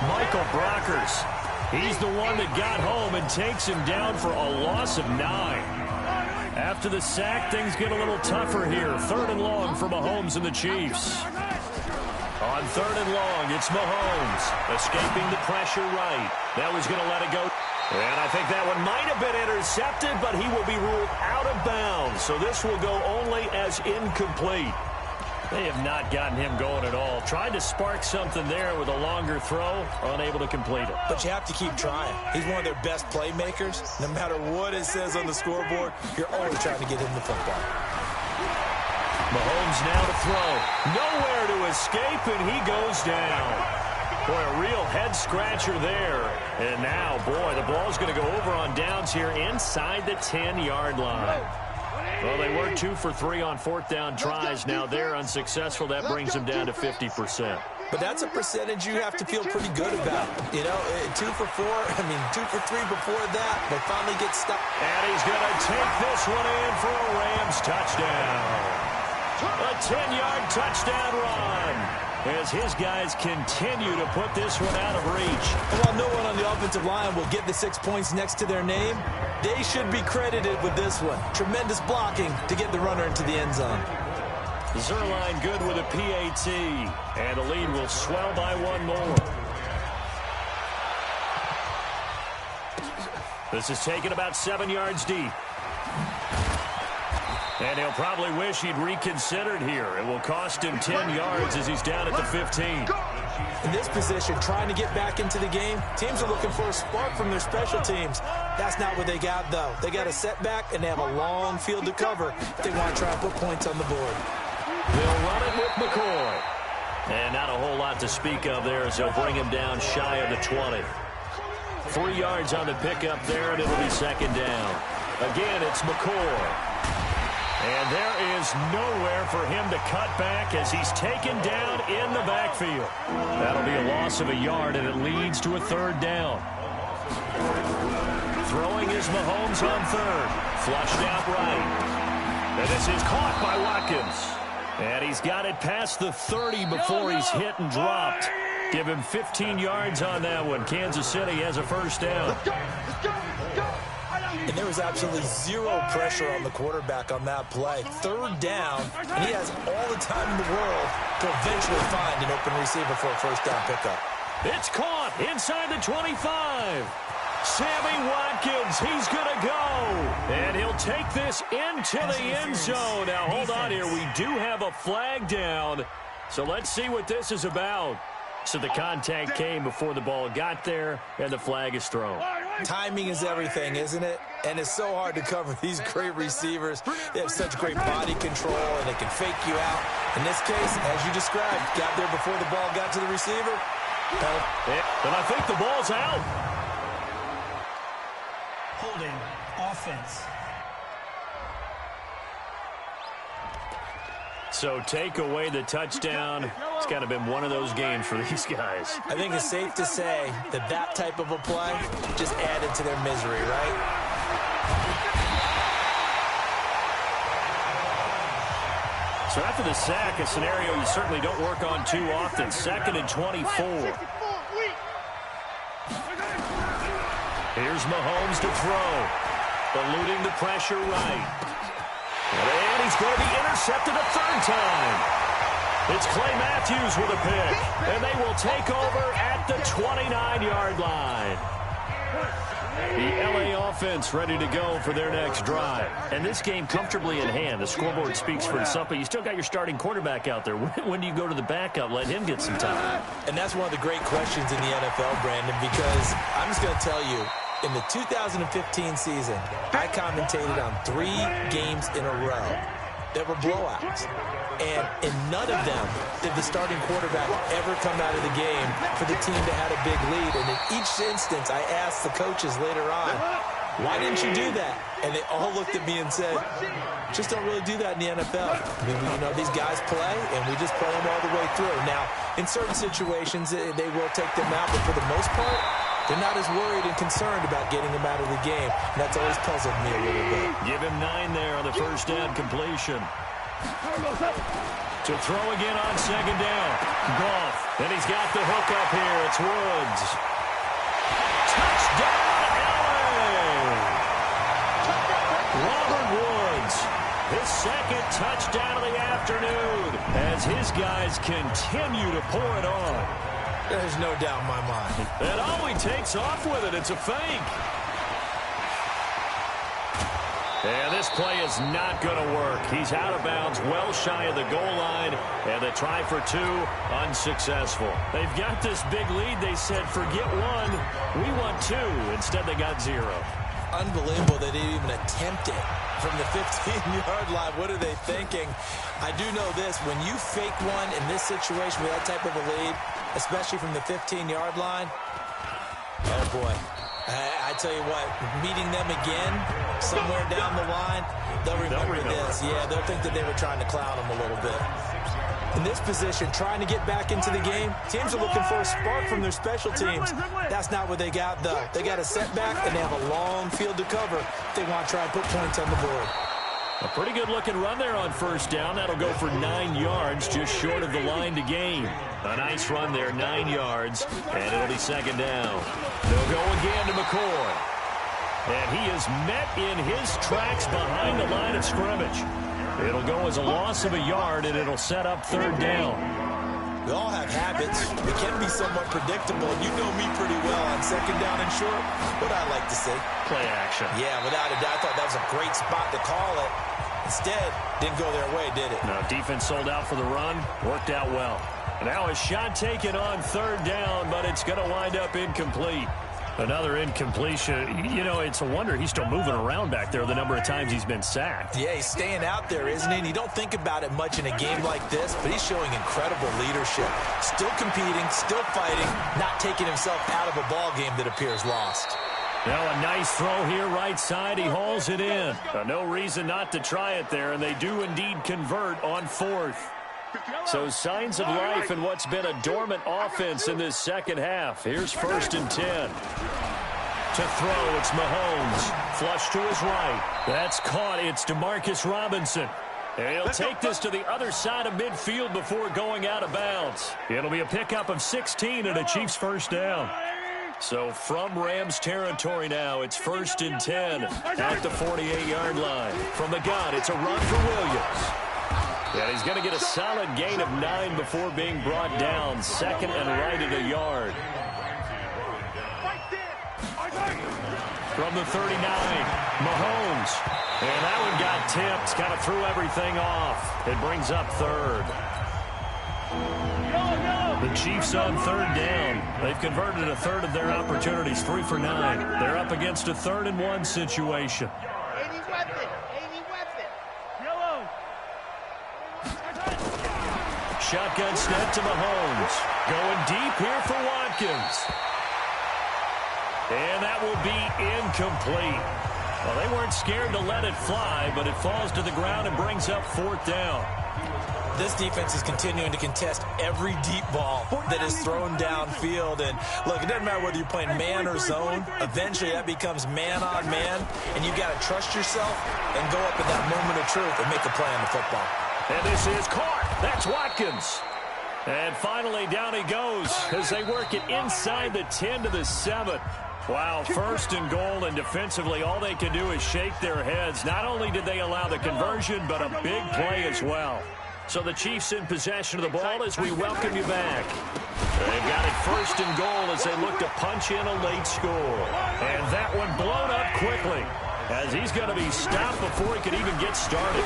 Michael Brockers. He's the one that got home and takes him down for a loss of 9. After the sack, things get a little tougher here. 3rd and long for Mahomes and the Chiefs. On 3rd and long, it's Mahomes escaping the pressure right. That was going to let it go. And I think that one might have been intercepted, but he will be ruled out of bounds. So this will go only as incomplete. They have not gotten him going at all. Tried to spark something there with a longer throw, unable to complete it. But you have to keep trying. He's one of their best playmakers. No matter what it says on the scoreboard, you're always trying to get him the football. Mahomes now to throw. Nowhere to escape, and he goes down. Boy, a real head-scratcher there. And now, boy, the ball's going to go over on downs here inside the 10-yard line. Well, they were 2 for 3 on 4th down tries. Now they're unsuccessful. That brings them down to 50%. But that's a percentage you have to feel pretty good about. You know, 2 for 3 before that. They finally get stuck. And he's going to take this one in for a Rams touchdown. A 10-yard touchdown run as his guys continue to put this one out of reach. And while no one on the offensive line will get the 6 points next to their name, they should be credited with this one. Tremendous blocking to get the runner into the end zone. Zerline good with a PAT, and the lead will swell by 1 more. This is taken about 7 yards deep. And he'll probably wish he'd reconsidered here. It will cost him 10 yards as he's down at the 15. In this position, trying to get back into the game, teams are looking for a spark from their special teams. That's not what they got, though. They got a setback, and they have a long field to cover if they want to try and put points on the board. They'll run it with McCoy. And not a whole lot to speak of there as they'll bring him down shy of the 20. 3 yards on the pickup there, and it'll be 2nd down. Again, it's McCoy. And there is nowhere for him to cut back as he's taken down in the backfield. That'll be a loss of a yard, and it leads to a third down. Throwing is Mahomes on third. Flushed out right. And this is caught by Watkins. And he's got it past the 30 before he's hit and dropped. Give him 15 yards on that one. Kansas City has a first down. And there was absolutely zero pressure on the quarterback on that play. Third down, and he has all the time in the world to eventually find an open receiver for a first down pickup. It's caught inside the 25. Sammy Watkins, he's going to go. And he'll take this into the end zone. Now, hold on here. We do have a flag down. So let's see what this is about. So the contact came before the ball got there, and the flag is thrown. Timing is everything, isn't it? And it's so hard to cover these great receivers. They have such great body control, and they can fake you out. In this case, as you described, got there before the ball got to the receiver. And I think the ball's out. Holding offense. So take away the touchdown. It's kind of been one of those games for these guys. I think it's safe to say that that type of a play just added to their misery, right? So after the sack, a scenario you certainly don't work on too often. 2nd and 24. Here's Mahomes to throw. Eluding the pressure right. And he's going to be intercepted a third time. It's Clay Matthews with a pick. And they will take over at the 29-yard line. The LA offense ready to go for their next drive. And this game comfortably in hand. The scoreboard speaks for itself, but you still got your starting quarterback out there. When do you go to the backup? Let him get some time. And that's one of the great questions in the NFL, Brandon, because I'm just going to tell you, in the 2015 season, I commentated on 3 games in a row that were blowouts. And in none of them did the starting quarterback ever come out of the game for the team that had a big lead. And in each instance, I asked the coaches later on, why didn't you do that? And they all looked at me and said, just don't really do that in the NFL. I mean, you know, these guys play, and we just play them all the way through. Now, in certain situations, they will take them out, but for the most part, they're not as worried and concerned about getting them out of the game. And that's always puzzled me a little bit. Give him 9 there on the first down completion. To throw again on 2nd down. Goff. And he's got the hook up here. It's Woods. Touchdown, LA! Robert Woods. His 2nd touchdown of the afternoon as his guys continue to pour it on. There's no doubt in my mind. And all he takes off with it, it's a fake. And this play is not going to work. He's out of bounds, well shy of the goal line, and the try for 2, unsuccessful. They've got this big lead. They said, forget 1, we want 2. Instead, they got 0. Unbelievable they didn't even attempt it from the 15-yard line. What are they thinking? I do know this. When you fake one in this situation with that type of a lead, especially from the 15-yard line, oh, boy. I tell you what, meeting them again somewhere down the line, they'll remember this. Yeah, they'll think that they were trying to clown them a little bit. In this position, trying to get back into the game, teams are looking for a spark from their special teams. That's not what they got, though. They got a setback, and they have a long field to cover if they want to try and put points on the board. A pretty good-looking run there on first down. That'll go for 9 yards, just short of the line to gain. A nice run there, 9 yards, and it'll be 2nd down. They'll go again to McCoy. And he is met in his tracks behind the line of scrimmage. It'll go as a loss of a yard, and it'll set up 3rd down. We all have habits. They can be somewhat predictable. You know me pretty well on 2nd down and short. What I like to see. Play action. Yeah, without a doubt. I thought that was a great spot to call it. Instead, didn't go their way, did it? No, defense sold out for the run. Worked out well. Now a shot taken on 3rd down, but it's going to wind up incomplete. Another incompletion. You know, it's a wonder he's still moving around back there the number of times he's been sacked. Yeah, he's staying out there, isn't he? And you don't think about it much in a game like this, but he's showing incredible leadership. Still competing, still fighting, not taking himself out of a ball game that appears lost. Now a nice throw here right side. He hauls it in. No reason not to try it there, and they do indeed convert on fourth. So signs of life in what's been a dormant offense in this second half. Here's 1st and 10. To throw, it's Mahomes. Flush to his right. That's caught. It's Demarcus Robinson. And he'll take this to the other side of midfield before going out of bounds. It'll be a pickup of 16 and a Chiefs first down. So from Rams territory now, it's 1st and 10 at the 48-yard line. From the gun, it's a run for Williams. And he's going to get a solid gain of 9 before being brought down. 2nd and right at a yard. From the 39, Mahomes. And that one got tipped, kind of threw everything off. It brings up 3rd. The Chiefs on 3rd down. They've converted a 1/3 of their opportunities, 3 for 9. They're up against a 3rd and 1 situation. Any weapon. Shotgun snap to Mahomes. Going deep here for Watkins. And that will be incomplete. Well, they weren't scared to let it fly, but it falls to the ground and brings up 4th down. This defense is continuing to contest every deep ball that is thrown downfield. And, look, it doesn't matter whether you're playing man or zone. Eventually, that becomes man on man, and you've got to trust yourself and go up at that moment of truth and make a play on the football. And this is caught. That's Watkins. And finally, down he goes as they work it inside the 10 to the 7. Wow, 1st and goal, and defensively, all they can do is shake their heads. Not only did they allow the conversion, but a big play as well. So the Chiefs in possession of the ball as we welcome you back. They've got it 1st and goal as they look to punch in a late score. And that one blown up quickly as he's going to be stopped before he could even get started.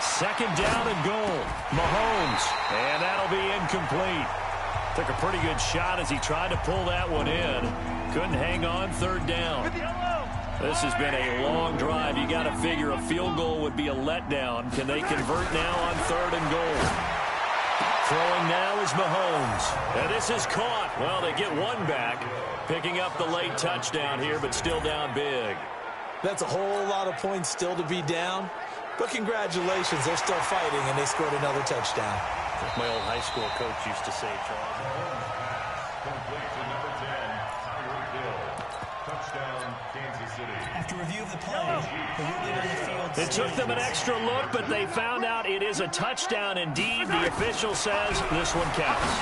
2nd down and goal. Mahomes, and that'll be incomplete. Took a pretty good shot as he tried to pull that one in. Couldn't hang on 3rd down. This has been a long drive. You got to figure a field goal would be a letdown. Can they convert now on 3rd and goal? Throwing now is Mahomes. And this is caught. Well, they get one back. Picking up the late touchdown here, but still down big. That's a whole lot of points still to be down. But congratulations, they're still fighting, and they scored another touchdown. Like my old high school coach used to say, Charles. Complete to number 10, Tyreek Hill. Touchdown, Kansas City. After review of the play, the ruling on the field. It took them an extra look, but they found out it is a touchdown indeed. The official says this one counts.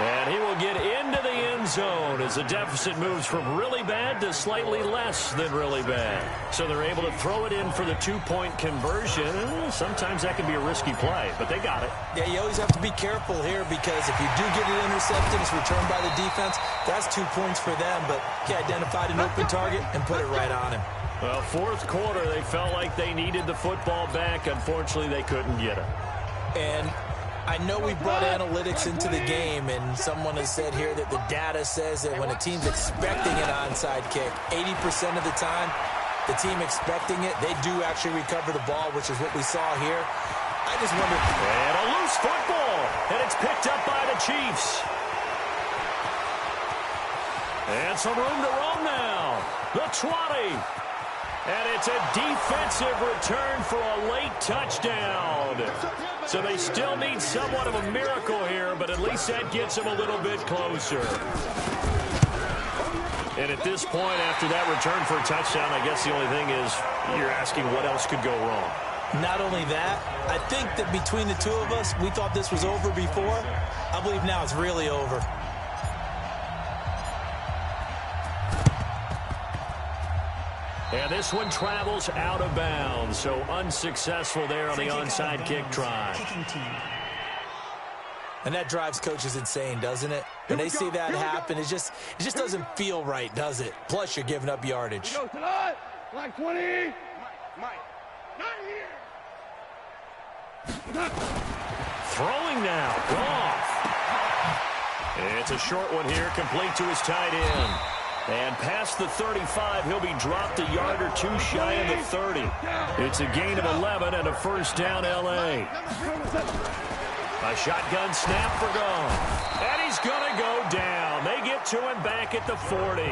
And he will get into the end zone as the deficit moves from really bad to slightly less than really bad. So they're able to throw it in for the 2-point conversion. Sometimes that can be a risky play, but they got it. Yeah, you always have to be careful here because if you do get it intercepted, it's returned by the defense. That's 2 points for them, but he identified an open target and put it right on him. Well, 4th quarter, they felt like they needed the football back. Unfortunately, they couldn't get it. And I know we brought analytics into the game, and someone has said here that the data says that when a team's expecting an onside kick, 80% of the time, the team expecting it, they do actually recover the ball, which is what we saw here. I just wonder. And a loose football, and it's picked up by the Chiefs. And some room to roam now. The 20. And it's a defensive return for a late touchdown. So they still need somewhat of a miracle here, but at least that gets them a little bit closer. And at this point, after that return for a touchdown, I guess the only thing is you're asking what else could go wrong. Not only that, I think that between the two of us, we thought this was over before. I believe now it's really over. And this one travels out of bounds, so unsuccessful there on the onside kick try. And that drives coaches insane, doesn't it? When they see that happen, it just doesn't feel right, does it? Plus, you're giving up yardage. Like 20. Mike. Not here. Throwing now. Goff. It's a short one here, complete to his tight end. And past the 35, he'll be dropped a yard or two shy of the 30. It's a gain of 11 and a first down, L.A. A shotgun snap for Goff. And he's going to go down. They get to him back at the 40.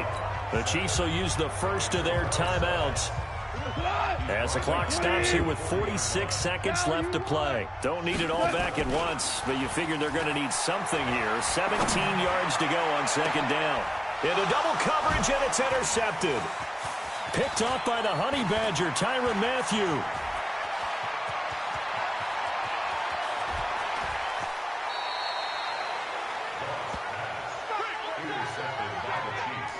The Chiefs will use the first of their timeouts as the clock stops here with 46 seconds left to play. Don't need it all back at once, but you figure they're going to need something here. 17 yards to go on second down. Into double coverage, and it's intercepted. Picked off by the Honey Badger, Tyrann Mathieu.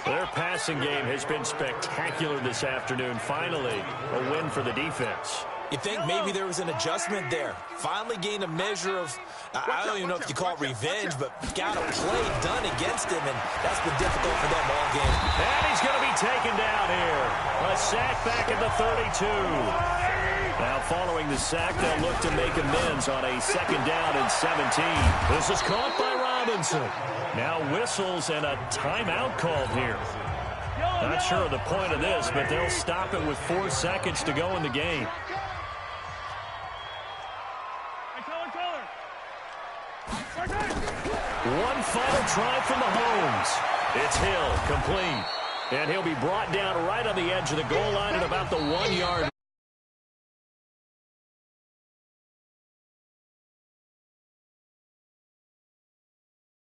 Their passing game has been spectacular this afternoon. Finally, a win for the defense. You think maybe there was an adjustment there. Finally gained a measure of, I don't even know if you call it revenge, but got a play done against him, and that's been difficult for them all game. And he's going to be taken down here. A sack back at the 32. Now following the sack, they'll look to make amends on a second down and 17. This is caught by Robinson. Now whistles and a timeout called here. Not sure of the point of this, but they'll stop it with 4 seconds to go in the game. One final try from Mahomes. It's Hill, complete. And he'll be brought down right on the edge of the goal line at about the 1 yard